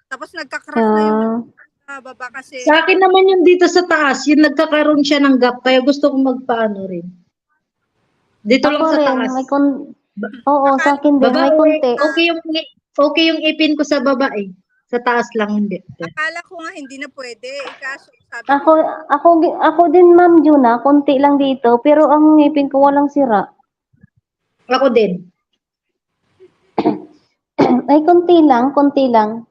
Tapos nagka-crack na yung sa baba kasi. Sa akin naman yung dito sa taas, yung nagkakaroon siya ng gap, kaya gusto kong magpaano rin. Dito lang Ako sa rin. taas. Oo, sa akin din. May konti. Okay yung ipin ko sa baba eh. Sa taas lang hindi. Akala ko nga hindi na pwede. Kaso sabi Ako din, Ma'am Juna. Konti lang dito. Pero ang ngipin ko walang sira. Ako din. Ay, konti lang. Konti lang.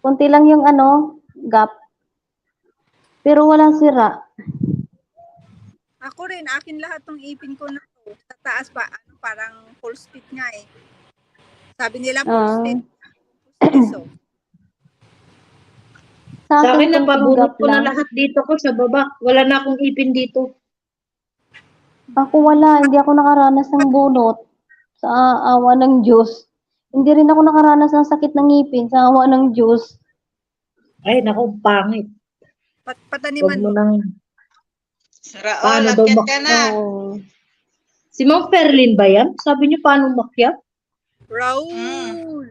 Konti lang yung gap. Pero walang sira. ako rin, akin lahat ng ipin ko na to. Sa taas pa, parang full speed nga eh. Sabi nila full speed. So, Sa akin, konting napabunot gap ko na lang. lahat dito ko sa baba. Wala na akong ipin dito. Ako wala. Hindi ako nakaranas ng bunot. Sa awa ng Diyos. Hindi rin ako nakaranas ng sakit ng ngipin. Sa awa ng Diyos. Ay, naku, pangit. Huwag pataniman mo mo. nang... Sara, Paano daw lakyat ka na. Oo. Si Ma'am Ferlin ba yan? Sabi niyo paano makyat? Raul!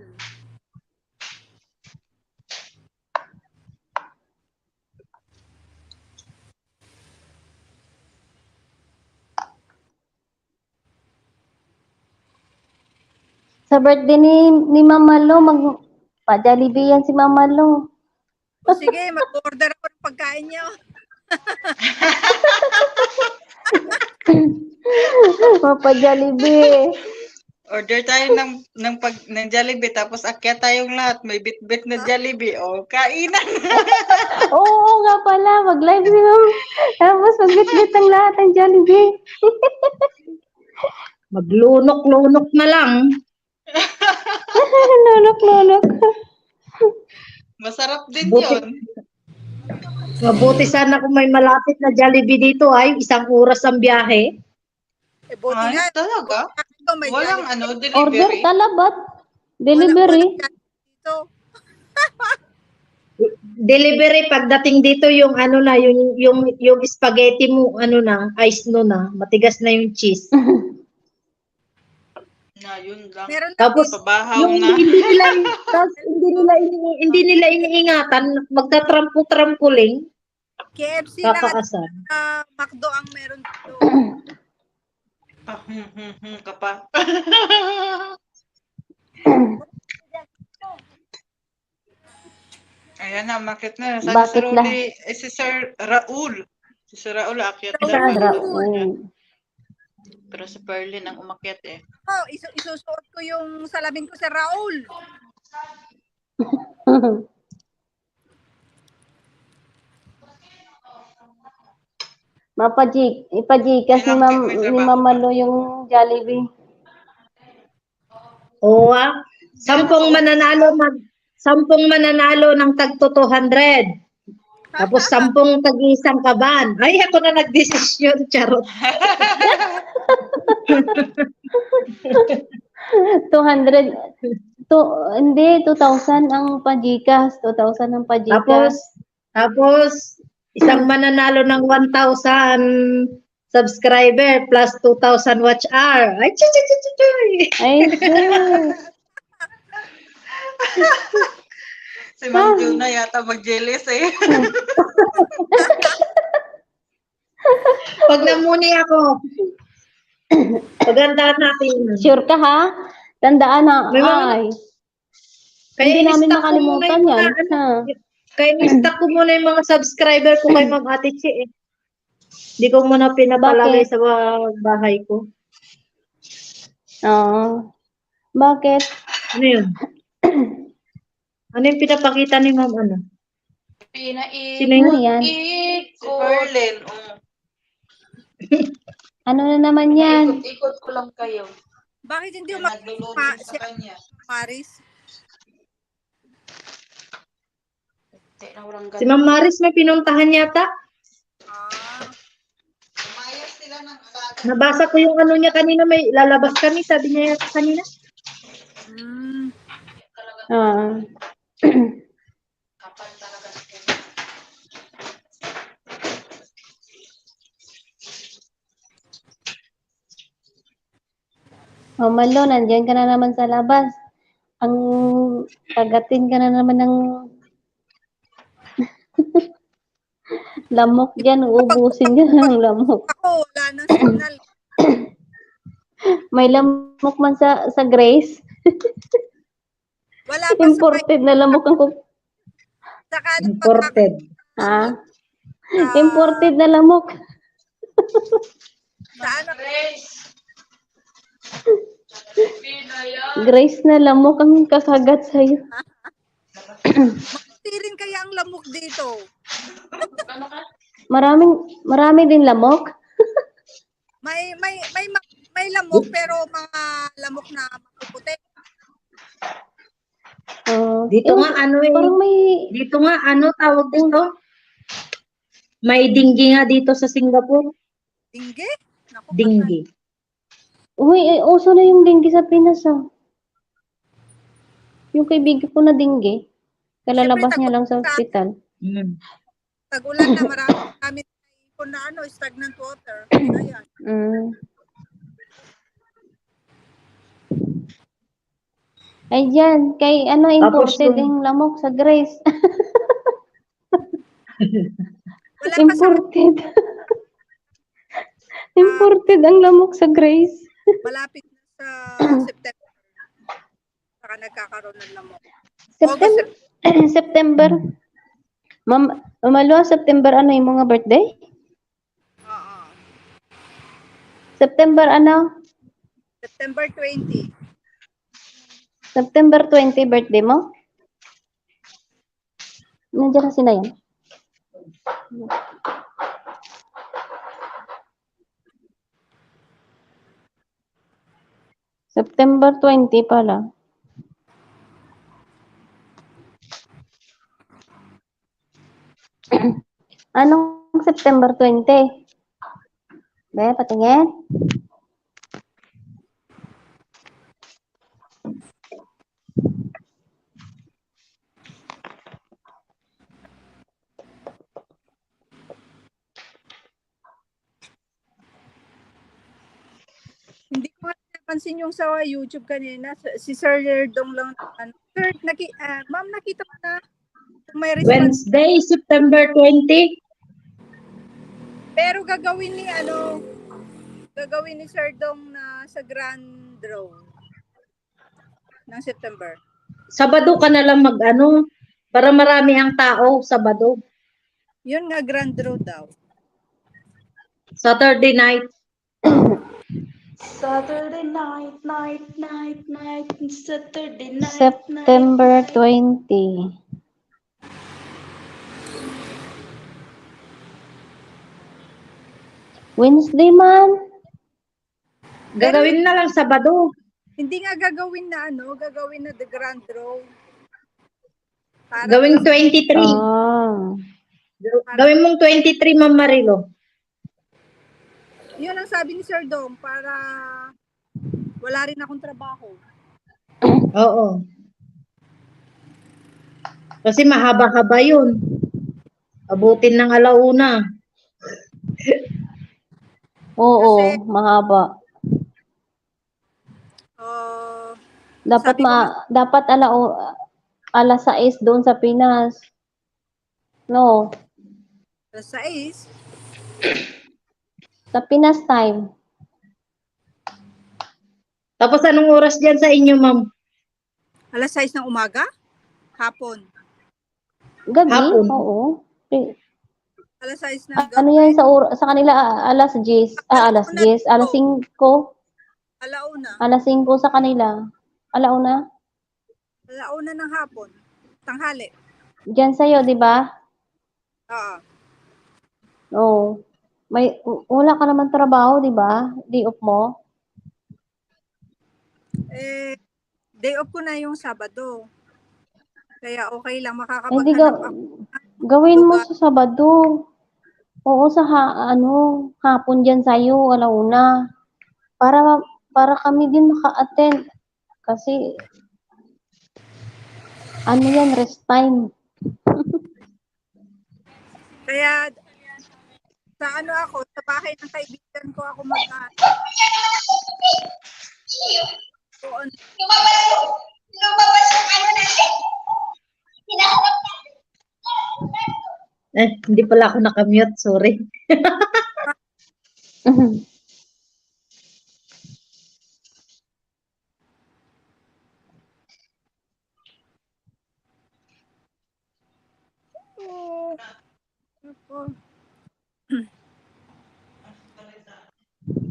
Sa birthday ni Mama Lo, pa-Jollibee yan si Mama Lo. O sige, mag-order ako ng pagkain niyo. Pa-Jollibee. Order tayo ng Jollibee, tapos akyat tayong lahat. May bit-bit na Jollibee. O, kainan. Oo nga pala, mag-live si Ma'am. Tapos mag-bit-bit ang lahat ng Jollibee. Maglunok-lunok na lang. Lunok-lunok. Masarap din Buti- yun. Mabuti sana kung may malapit na Jollibee dito ay 1 oras ang biyahe. Buti Ay, nga. talaga? Ito, may Walang Jollibee. Order delivery. talabat. Delivery. Walang dito. Delivery pagdating dito yung yung spaghetti mo ice na, matigas na yung cheese. Na, yun lang. Meron na Tapos Pabahaw yung na. hindi nila iniingatan, magtatrampo-trampoling, KFC lang at kakaasan. McDo ang meron dito. Ka pa. Ayan na, makit na. Sabi Bakit si Rolly, si Sir Raul. Si Sir Raul, akyat daw. Saan? Raul. Pero si Perlin ang umakyat eh. Oh, isusuot ko yung salamin ko sa Raul. Ipajikas ni Ilang may ni trabaho Mama ka? Lo yung Jollibee. Oo, ah. 10 mananalo ng tagto 200. Tapos 10 tag-isang kaban. Ay, ako na nagdesisyon, charot. 200. Hindi, 2,000 ang pajikas. 2,000 ang pajikas. Tapos isang mananalo ng 1,000 subscriber plus 2,000 watch hour. Ay, chuy. Ay, sus. Si Ma'am Juna yata mag-jealous eh. Pag namuni ako, pagandaan natin. Sure ka ha? Tandaan na. May mga- Ay. Kaya Hindi namin i-stack ko muna makalimutan yung mga, yan. ano, Ha? kaya i-stack ko muna yung mga subscriber ko kay Ma'am Ate Chi eh. Hindi ko muna pinapalagay Bakit? sa bahay ko. Oo. Bakit? Ano yun? Ano yung pinapakita ni Ma'am ano? Sino Ano yun? yan? Si Perlin. Ano na naman yan? Ikot ko lang kayo. Bakit hindi Kaya umakyat naglulunod si sa kanya. Maris? Si Ma'am Maris may pinuntahan yata. Ah, Umayos sila ng agad. Nabasa ko yung ano niya kanina, may lalabas kami, sabi niya yata kanina. mm, Ah. Kapal talaga si Ken. Oh, Malo, nandiyan ka na naman sa labas. Ang kagatin ka na naman ng lamok dyan. Uubusin ka na ng lamok. ako, wala nang signal. May lamok man sa Grace. Wala pa sa Imported na lamok ang saka Imported. Ha? Imported na lamok. sa ano, Grace na lamok ang kakagat sa'yo. rin kaya ang lamok dito. Marami din lamok. May lamok pero mga lamok na mapuputi. Oh, Dito yung- nga ano eh. Parang may Dito nga ano tawag dito? May dinggi nga dito sa Singapore. Dingge? Naku, Dinggi. Uy, uso na yung dengue sa Pinas, ah. Yung kaibigan ko na dengue, kalalabas Siyempre, niya lang sa ospital. tag-ulan na marami kung na ano, stagnant water. Ayan. Mm. Ay, dyan, kay ano, imported yung- yung lamok sa Grace. Wala pa sa Imported. Imported ang lamok sa Grace. malapit na sa September. Saka nagkakaroon ng lamok. September. September. Mamalo, September ano yung mga birthday? Oo. September ano? September 20. September 20 birthday mo? Nandiyan kasi na yan. September 20 pala. Anong September 20? Be, patingin. Hindi ko nga napansin yung sa YouTube kanina. Si Sir Dong lang. Sir, ma'am, nakita mo na may response. Wednesday, September 20. Pero gagawin ni Sir Dong na sa grand draw ng September. Sabado ka na lang mag ano. Para marami ang tao, Sabado. Yun nga, Grand Road daw. Saturday night. Saturday night, Saturday September 20. Wednesday man. Gagawin na lang Sabado. Hindi nga gagawin na gagawin na the Grand Road. Para Gawing 23. Ah. Gawin mong 23, Ma'am Marilo. yun ang sabi ni Sir Dong, para wala rin akong trabaho. Oo. Kasi mahaba-haba yun. Abutin ng alauna. Oo, Kasi- mahaba. Dapat Sabi ko dapat alas 6 doon sa Pinas. No, sa is, sa Pinas time. Tapos anong oras dyan sa inyo, Ma'am? alas 6 ng umaga? Hapon. Gabi, Hapon. oo. Alas 6 ng Ano gabi. yan sa kanila alas 10, alas 10, alas 5, Alauna. alas 5 sa kanila. Alauna? Alauna ng hapon. Tanghali. Diyan sa'yo, di ba? Oo. Oo. Wala ka naman trabaho, di ba? Day off mo. Day off ko na yung Sabado. Kaya okay lang, Hindi makakapaghanap ako. gawin mo lugar. sa Sabado. Oo, sa hapon diyan sa'yo, alauna. Para kami din maka-attend. Kasi, yan, rest time. Kaya, sa sa bahay ng kaibigan ko ako doon. Hindi pala ako nakamute, sorry.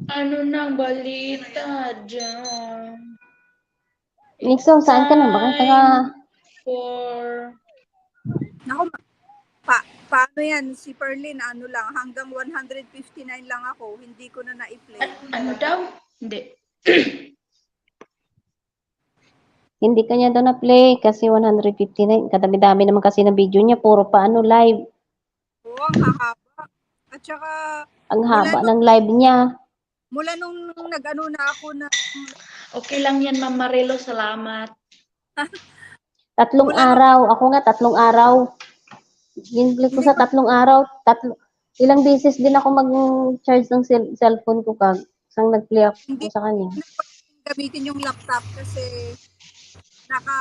Ano nang balita dyan? Ikaw, saan ka na? Bakit ka? For Naku, paano yan? Si Perlin, lang, hanggang 159 lang ako. Hindi ko na na-play. ano daw? Hindi. Hindi kanya daw na-play kasi 159. Kadami-dami naman kasi na video niya. Puro pa live. Oo, ang hahaba. At saka, Ang haba ng live niya. mula nung na ako na, Okay lang yan, Ma'am Marilo. Salamat. 3 Wala araw. Ako nga, 3 araw. Ginplay ko sa 3 araw. Ilang beses din ako mag-charge ng cellphone ko kag isang nag-play ako hindi sa kanya. na pwedeng gamitin yung laptop kasi naka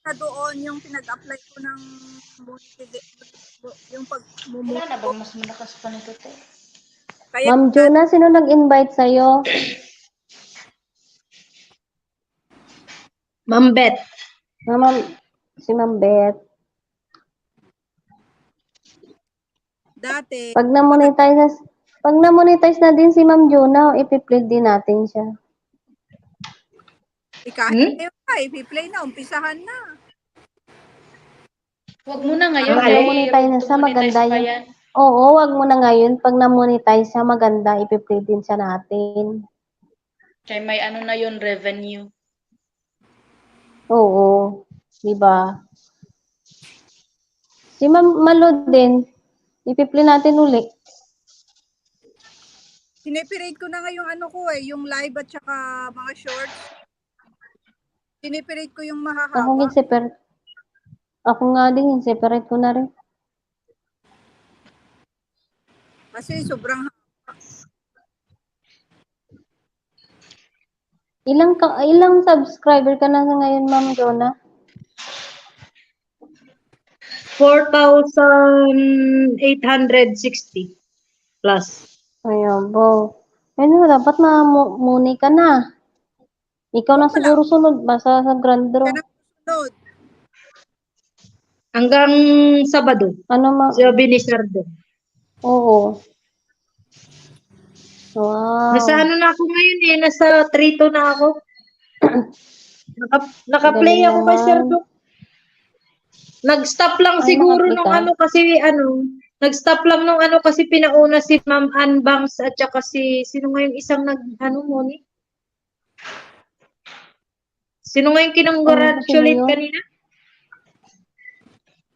na doon yung pinag-apply ko ng yung Wala na bang mas malakas pa nito, te? Kaya Ma'am Juna, sino nag-invite sa'yo? Ma'am Beth. Si Ma'am Beth. dati, Pag na-monetize na din si Ma'am Juna, ipi-play din natin siya. kahit ngayon i-play na, umpisahan na. Huwag mo na ngayon. Pag na-monetize na siya, maganda pa yun. yan. Oo, wag mo na ngayon. Pag na-monetize siya, maganda, ipi-play din siya natin. Kaya may ano na yun, revenue. Oo, di ba? Si Ma'am Malo din, ipi-play natin uli. Sineperate ko na nga yung yung live at saka mga shorts. Sineperate ko yung mahahaba. Ako nga din, separate ko na rin. Kasi sobrang Ilang subscriber ka na ngayon, Ma'am Jona? 4,860 plus. Ayun, bo. Ano, dapat na muni ka na. Ikaw na Oo pala. siguro sunod, basta sa Grand Draw. Kaya sunod. Hanggang Sabado. Ano Sabi ni Sardo. Oo. Wow. Nasa ano na ako ngayon eh. Nasa 3-2 na ako. Naka-play Galing ako kay naman. Sardo. Nag-stop lang Ay, siguro naka-play nung ka? ano kasi nag-stop lang nung ano kasi pinauna si Ma'am Ann Bangs at saka sino nga yung isang Moni? Sino nga yung Sino kinongratulate yun? kanina?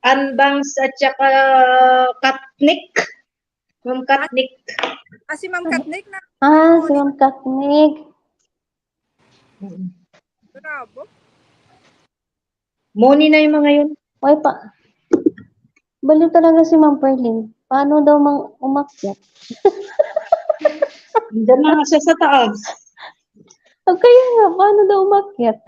Ann Bangs at saka Katnick. Ma'am Katnick. Kasi Ma'am Katnick na Si Ma'am Katnick. bravo. Moni na yung mga yun. Ay, baliw talaga si Ma'am Perlin. Paano daw umakyat? Diyan na nga siya sa taas. Kaya nga, paano daw umakyat?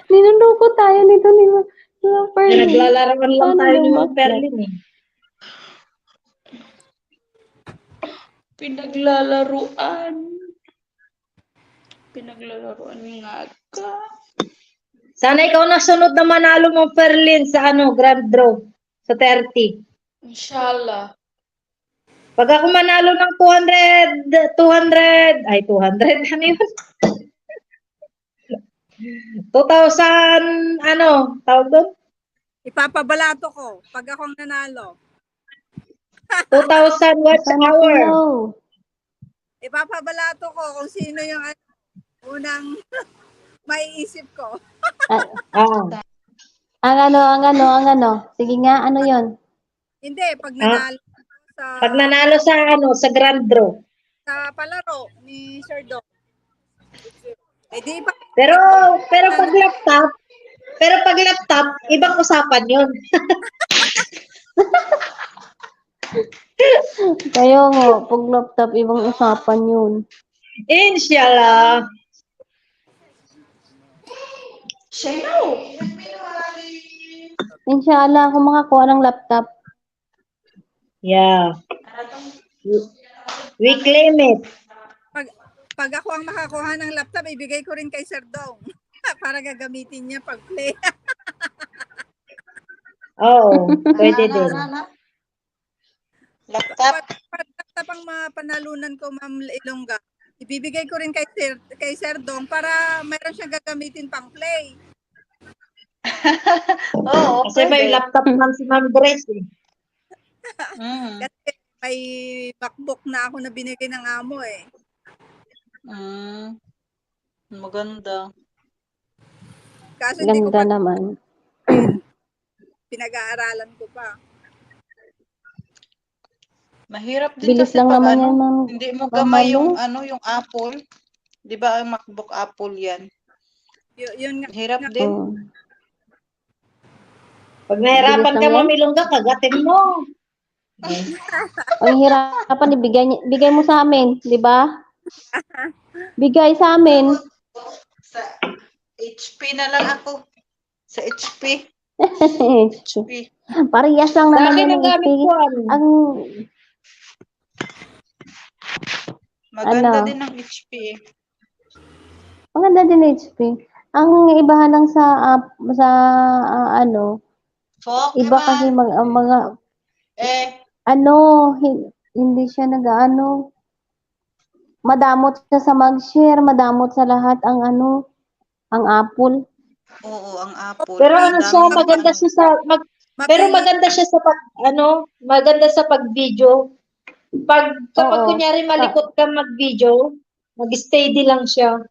Ninuloko tayo nito ni Ma'am Perlin. Naglalaroan lang Paano tayo daw ni Ma'am umakyat? Perlin eh. Pinaglalaroan nga ka. Sana ikaw na sunod na manalo Ma'am Perlin sa Grand Draw sa 30. Inshallah. Pag ako manalo ng 200, ano yun? 2,000, tawag doon? Ipapabalato ko pag akong nanalo. 2,000 watts Sana hour. flow. Ipapabalato ko kung sino yung unang maiisip ko. Ah. Ang ano. Sige nga, ano yon? Hindi, pag nanalo sa Pag nanalo sa Grand Draw. sa palaro ni Sir Dong. Eh di pa Pero pag laptop, ibang usapan 'yon. Kayo nga, pag laptop, ibang usapan yun. Inshallah. Inshallah, kung makakuha ng laptop. Yeah. We claim it. pag ako ang makakuha ng laptop, ibigay ko rin kay Sir Dong para gagamitin niya pag play. Oo, pwede din. Laptop. Pag laptop ang mapanalunan ko, Ma'am Ilongga, ibibigay ko rin kay Sir Dong para mayroon siyang gagamitin pang play. Oo, Kasi may laptop man si Ma'am Grace eh. Kasi may MacBook na ako na binigay ng amo eh. Maganda. Kaso hindi ko Ganda pa naman. pinag-aaralan ko pa. Mahirap din Bilis kasi lang pag naman yan, Ma'am. hindi mo Ma'am gamay yung Malu. yung Apple. 'Di ba ang MacBook Apple 'yan? Yun nga. Hirap din. Oh. Pag nahirapan Bilis ka, lang Ma'am Ilongga, kagatin mo. Ang hirapan, bigay mo sa amin, di ba? Bigay sa amin. Sa HP na lang ako. Sa HP. Parehas lang Sa naman akin yun ang ng gamit HP. ko, Ang, Maganda Ano? din ang HP eh. maganda din HP. Ang ibahan lang sa Fok iba naman. kasi ang mga, hindi siya madamot siya sa mag-share, madamot sa lahat ang Apple. Oo, ang Apple. Pero Ang siya, dami maganda siya pero maganda siya sa maganda sa pag-video. Kapag Oo. kunyari malikot ka mag-video, mag-steady lang siya.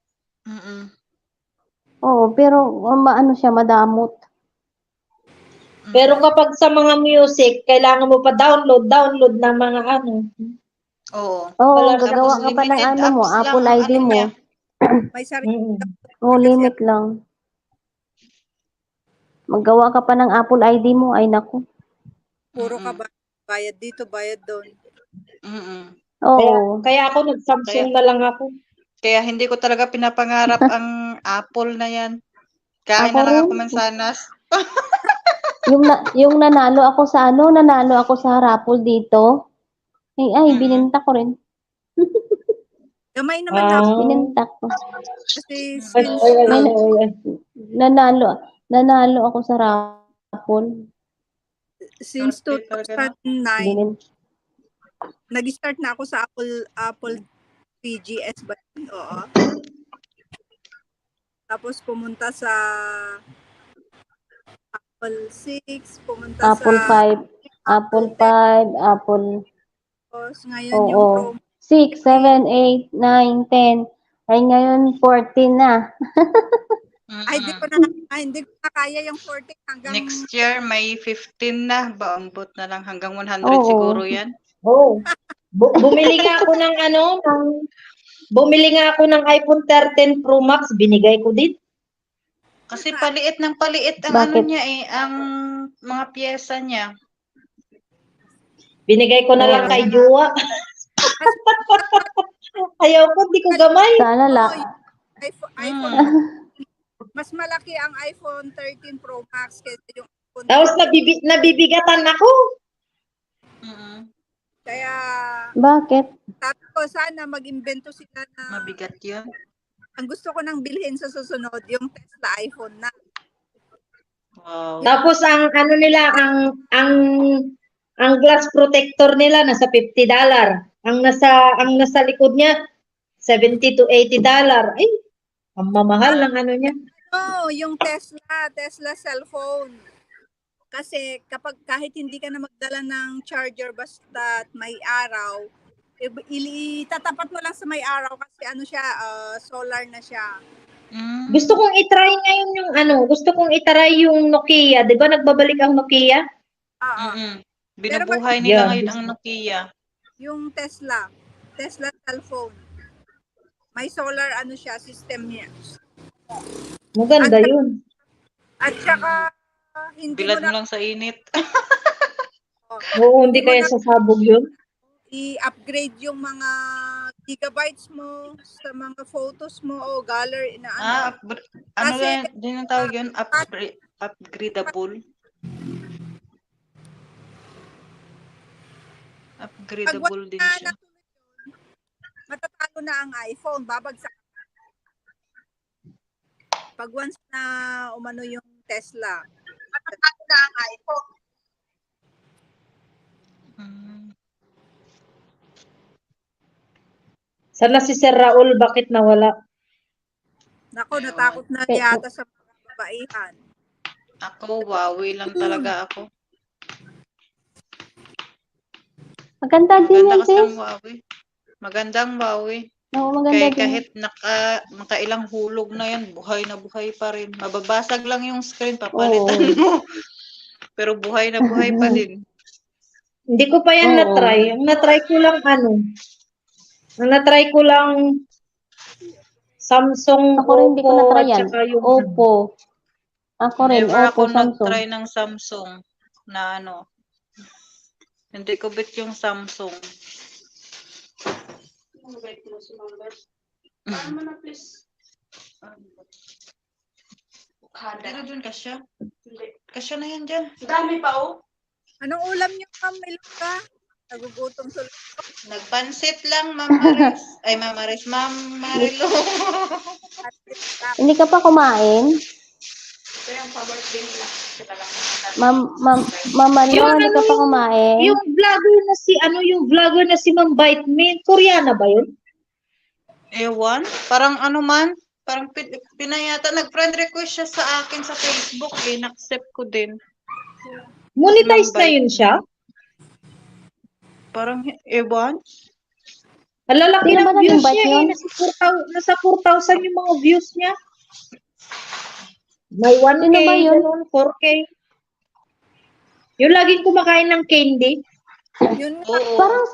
Oo, pero siya, madamot. Pero kapag sa mga music, kailangan mo pa download ng mga Oo. Oo, Wala gagawa ka pa ng limited mo, apps lang Apple ang ID ano mo. niya. May sarili Oo, limit lang. Maggawa ka pa ng Apple ID mo, ay naku. puro ka ba bayad dito, bayad doon. Oo. Kaya ako nag-Samsung na lang ako. Kaya hindi ko talaga pinapangarap ang Apple na yan. Kain Ako na lang rin. ako mansanas. Yung nanalo ako sa raffle dito. Bininta ko rin. Gamay naman na Bininta ko. kasi Ay. Nanalo. Nanalo ako sa raffle. Since Swerte talaga, no? 2009, Bilin. nag-start na ako sa Apple PGS ba yun? Oo. Tapos pumunta sa Apple 6, pumunta Apple sa 5. Apple 5. Apple. Tapos ngayon yung Oo. promo 6, 7, 8, 9, 10. Ay, ngayon 14 na. ay hindi ko na kaya yung 40 hanggang Next year, may 15 na. Baambot na lang. Hanggang 100 Oo. siguro yan. Oh. Bumili nga ako ng bumili nga ako ng iPhone 13 Pro Max, binigay ko din. Kasi paliit ng paliit ang Bakit? ano niya eh. Ang mga pyesa niya. Binigay ko na lang Oo. kay Jowa. Ayaw ko, di ko gamay. Sana la. iPhone Mm. mas malaki ang iPhone 13 Pro Max kaysa yung iPhone Tapos 13. nabibigatan ako. Mm. Kaya Bakit? sabi ko sana mag-imbento sila na Mabigat yun. ang gusto ko nang bilhin sa susunod yung Tesla iPhone na. Wow. Tapos ang ano nila, ang glass protector nila nasa $50. Ang nasa likod niya, $70 to $80. Ay, ang mamahal ng ano niya. No, yung Tesla cellphone. Kasi kahit hindi ka na magdala ng charger basta may araw, itatapat mo lang sa may araw kasi ano siya, solar na siya. Mm. Gusto kong itry ngayon gusto kong itry yung Nokia. 'Di ba nagbabalik ang Nokia? Oo. Mm-mm. Pero Binubuhay nila Yeah. ngayon ang Nokia. Yung Tesla cellphone. May solar ano siya, system niya. Maganda yun. At saka hindi Bilad mo mo na lang sa init. Oo, hindi kaya sasabog yun. i-upgrade yung mga gigabytes mo sa mga photos mo o gallery na ano. Ano Kasi, lang din ang tawag yun? Upgradable. Upgradable din siya. Matatalo na ang iPhone, babagsak. Pag once na umano yung Tesla, matatalo na ang iPhone. Mm. Sana si Sir Raul, bakit nawala? Nako, Ewan. natakot na yata sa mga babaihan. Ako, Huawei lang talaga ako. Maganda din Maganda yan, kasi sis. ang Huawei. Magandang Huawei. Oo, maganda Kaya din. kahit nakailang hulog na yan, buhay na buhay pa rin. Mababasag lang yung screen, papalitan mo. Pero buhay na buhay pa din. Hindi ko pa yan Oo. na-try. Ang na-try ko lang Samsung, Ako rin, hindi ko Oppo, na-try at yan. saka yung Oppo. Ako rin, Never Oppo, ako Samsung. nag-try ng Samsung na ano. Hindi ko bet yung Samsung. Dito dun, Kasya. Kasya na yan dyan. Dami pa, oh. Anong ulam niyo, Ma'am Iluka? Nagugutom sa Nagpansit lang, Ma'am Maris. Ay, Ma'am Maris, Ma'am Marilo. Hindi ka pa kumain? Ito yung pa-birthday nila. Sila lang Mama Lo, Yung hindi ka pa kumain? yung vlogger na si Ma'am Bite Me, Koreana ba yun? Ewan. Parang ano man. Parang pinayata. Nag-friend request siya sa akin sa Facebook. Na-accept ko din. Monetize Ma'am na yun Bite siya? Parang, ewan. Alalaki Sino ng ba views nag-invite niya yun? Nasa 4,000 yung mga views niya. May 1K, Sino ba yun? ganun, 4K. Yung laging kumakain ng candy. Yun nga, Oo. Parang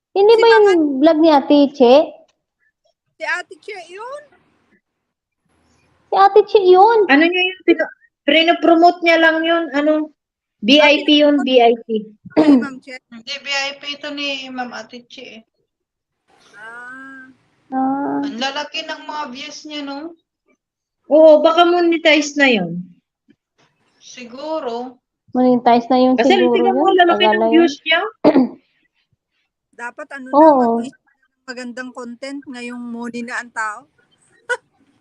hindi ba yung vlog ni Ate Che? si Ate Che yun. Si Ate Che yun. Ano niya yun? Pinopromote niya lang yun. VIP yun, VIP. Si Ma'am Che. Hindi, VIP ito ni Ma'am Ate Chi. Ah, Ah, Ang lalaki ng mga views niya, no? Oo, baka monetize na yun. Siguro. monetize na yung Kasi siguro tingnan mo, yun. lalaki Tagal ng na yun. views niya. dapat ano na, Oo. mag-isip ng magandang content ngayong money na ang tao.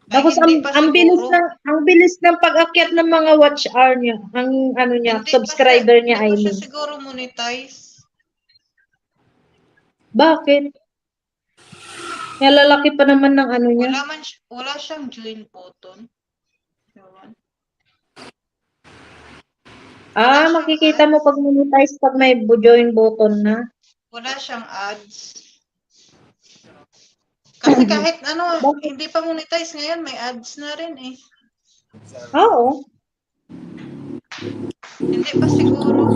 Tapos hindi pa ang bilis siguro. ang bilis ng pag-akyat ng mga watch hour niya. Ang ano niya, Hindi subscriber niya, hindi I pa siya mean. siguro monetize. Bakit? Kaya lalaki pa naman ng ano niya. Wala siyang join button. Ewan. Wala siyang Makikita ads. mo pag monetize pag may join button na. Wala siyang ads. Kasi kahit ano, Bakit? hindi pa monetize ngayon, may ads na rin eh. Oo. Hindi pa siguro.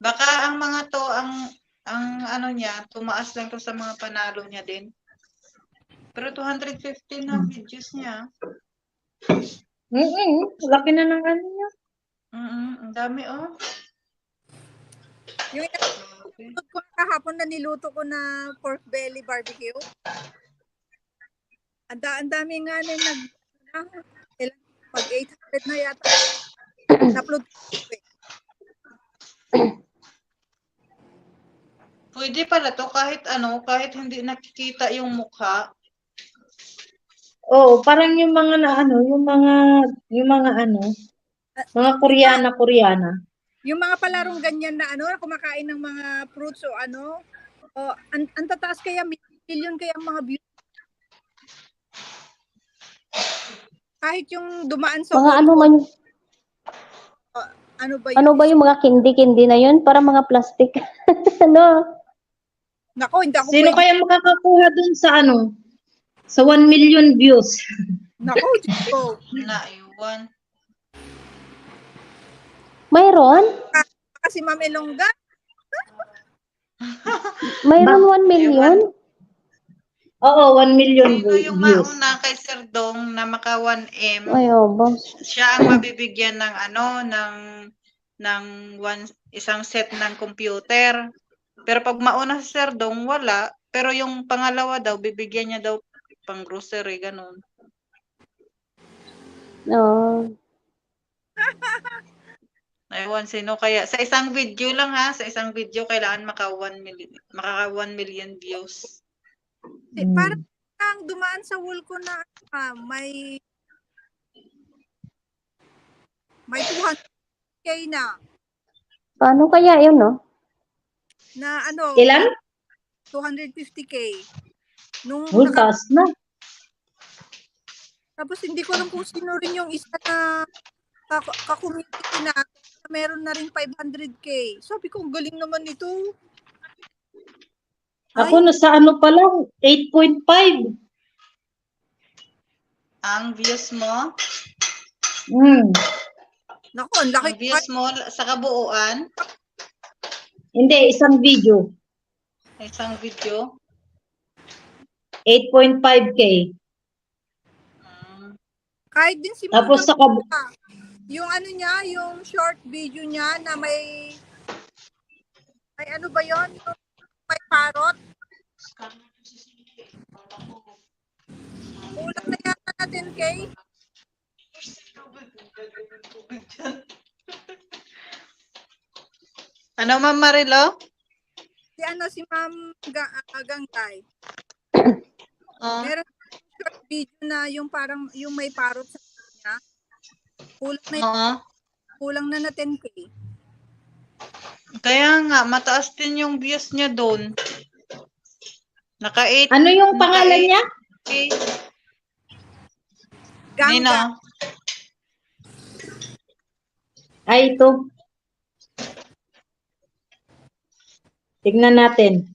Baka ang mga to, ang ano niya, tumaas lang to sa mga panalo niya din. Pero 250 na videos niya. Laki na ng ano niya. Ang dami oh. Yung inapot ko kahapon na niluto ko na pork belly barbecue. Ang dami nga pag 800 na yata. Upload ko eh. Pwede pala to kahit ano, kahit hindi nakikita yung mukha. Oo, parang yung mga na ano, yung mga ano, mga Koreana. Yung mga palarong ganyan na ano, kumakain ng mga fruits o ano, ang tataas kaya, million kaya ang mga views. Kahit yung dumaan sa Mga wall ano ko, man, ano ba ano yun? ba yung mga kindi-kindi na yun? Para mga plastic. Ano? Nako, hindi ako Sino pwede. kaya makakakuha dun sa ano? Sa 1 million views. Nako, Diyos ko. Naiwan. Mayroon? Kasi Ma'am Elongga, Mayroon 1 million? Oo, 1 million Sino yung views. mauna kay Sir Dong na maka 1M? Ay, obo. Siya ang mabibigyan ng ano, ng isang set ng computer. Pero pag mauna si Sir Dong, wala. Pero yung pangalawa daw, bibigyan niya daw pang grocery, ganun. Oo. Ewan, sino kaya? Sa isang video lang ha, sa isang video, kailangan maka 1 million views. parang ang dumaan sa wall ko na may 200k na. Paano kaya yun, no? Na ano, Ilan? 250k. Nung Taas na. tapos hindi ko alam kung sino rin yung isa na ka-community na meron na rin 500k. Sabi ko, ang galing naman ito. Ako nasa ano pa lang, 8.5. Ang views mo, Nako, ang laki. ang views mo sa kabuuan, Hindi, isang video. isang video, 8.5K. Kahit din si Tapos sa yung ano niya, yung short video niya na may ano ba yon? Yung may parrot. Kulang na yata na 10k. Ano, Ma'am Marilo? Si Ma'am Gangkay. Oh. Meron short video na yung parang yung may parrot sa kanya. Kulang na 10k. Kaya nga, mataas din yung views niya doon. Naka-8. Ano yung pangalan niya? Gangga. Nino? Ay, ito. Tignan natin.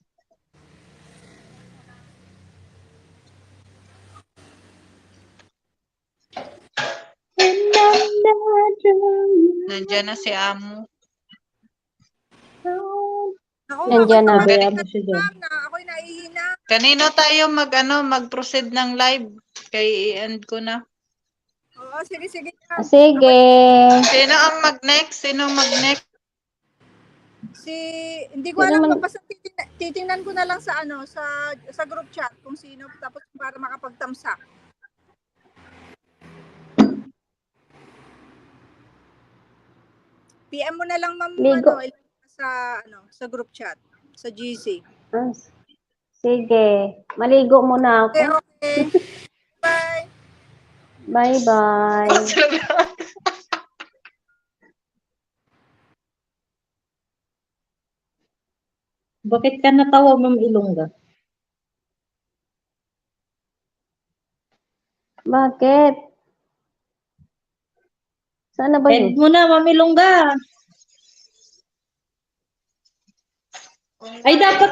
Nandiyan na si Amo. Ako, Nandiyan na, ako'y Beb. ako'y nahihina. Kanino tayo mag-proceed ng live? Kay i-end ko na. Oo, sige. Sige. Sino ang mag-next? Sino mag-next? Hindi ko alam, basta titingnan ko na lang sa sa group chat kung sino, tapos para makapagtamsak. PM mo na lang, Ma'am, Ligo. sa group chat, sa GC. Sige. Maligo muna ako. Okay. Bye. Bye-bye. Bakit ka natawa, Ma'am Ilongga? Bakit? Saan na ba End yun? mo na, Ma'am Ilongga. Ay, dapat.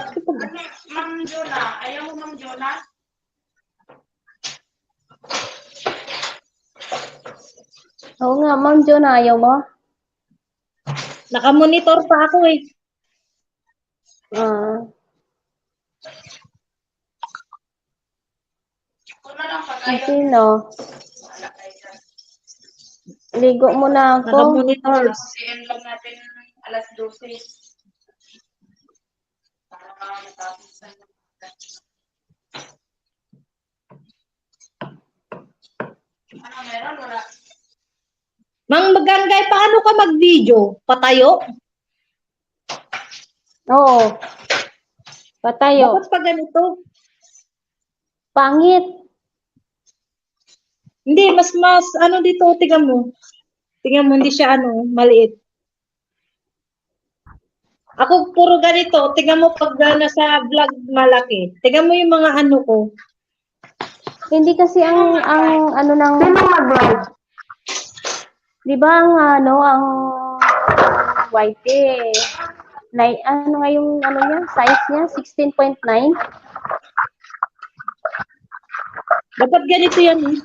Ma'am Jonah, ayaw mo Ma'am Jonah? Oo nga, Ma'am John, ayaw mo? Nakamonitor pa ako eh. Ah, sino? Ligo muna ako. Nakamonitor. Kasi-end lang natin alas 12. Para matapos na. Ano meron? Wala. Mang Magangay, paano ka mag-video? Patayo? Oo. Patayo. Bakit pa ganito? Pangit. Hindi, mas ano dito, tingnan mo. Tingnan mo, hindi siya maliit. Ako puro ganito, tingnan mo pag nasa vlog malaki. Tingnan mo yung mga ano ko. Hindi kasi ang ano ng mag-live. 'Di ba ang white ano nga yung ano niya, size niya 16.9. Dapat ganito yan eh.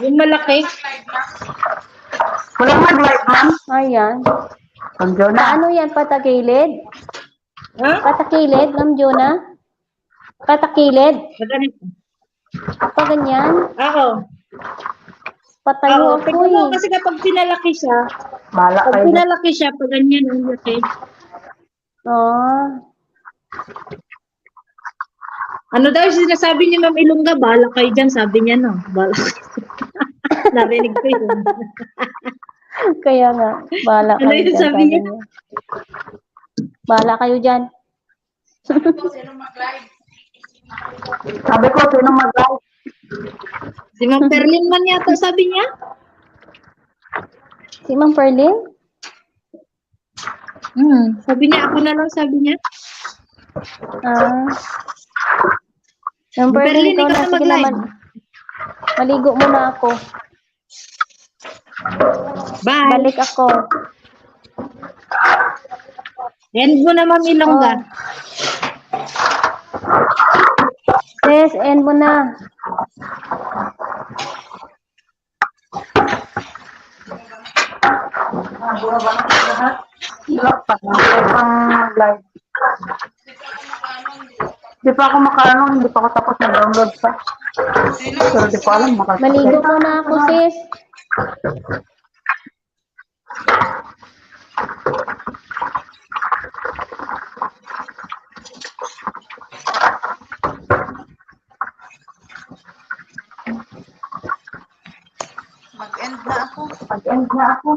Yung malaki. Walang mag-live, ma'am. Ayan. Ma'am Jonah. Ano yan, patakilid? Ha? Patakilid, Ma'am Jonah? Patakilid? Ganito. Pa ganyan? Ako. Patayo Ako. ako Tingnan mo eh. kasi kapag pinalaki siya, Bala pag pinalaki siya, pag ganyan yung laki. Oh. Ano daw yung sinasabi ni Ma'am Ilongga? Bala kayo dyan, sabi niya no. Bala. Narinig ko yun. Kaya nga, bala Ano kayo yung dyan, sabi niya? niya. Bala kayo dyan. Sino mag-live? Sabi ko, sino mag-live? Si Ma'am Perlin man yata, sabi niya. Si Ma'am Perlin? Sabi niya, ako na lang, sabi niya. Ah. Ma'am Perlin, Perlin, ikaw ikaw na. na Sige mag-live. naman. Maligo muna ako. Bye. Balik ako. End mo na, Ma'am Ilongga. Yes, end mo na. Live. Hindi pa ako makaano, hindi pa ako tapos na-download pa. Pero di ko alam, maligo muna ako, sis. Mag-end na ako. Mag-end na ako.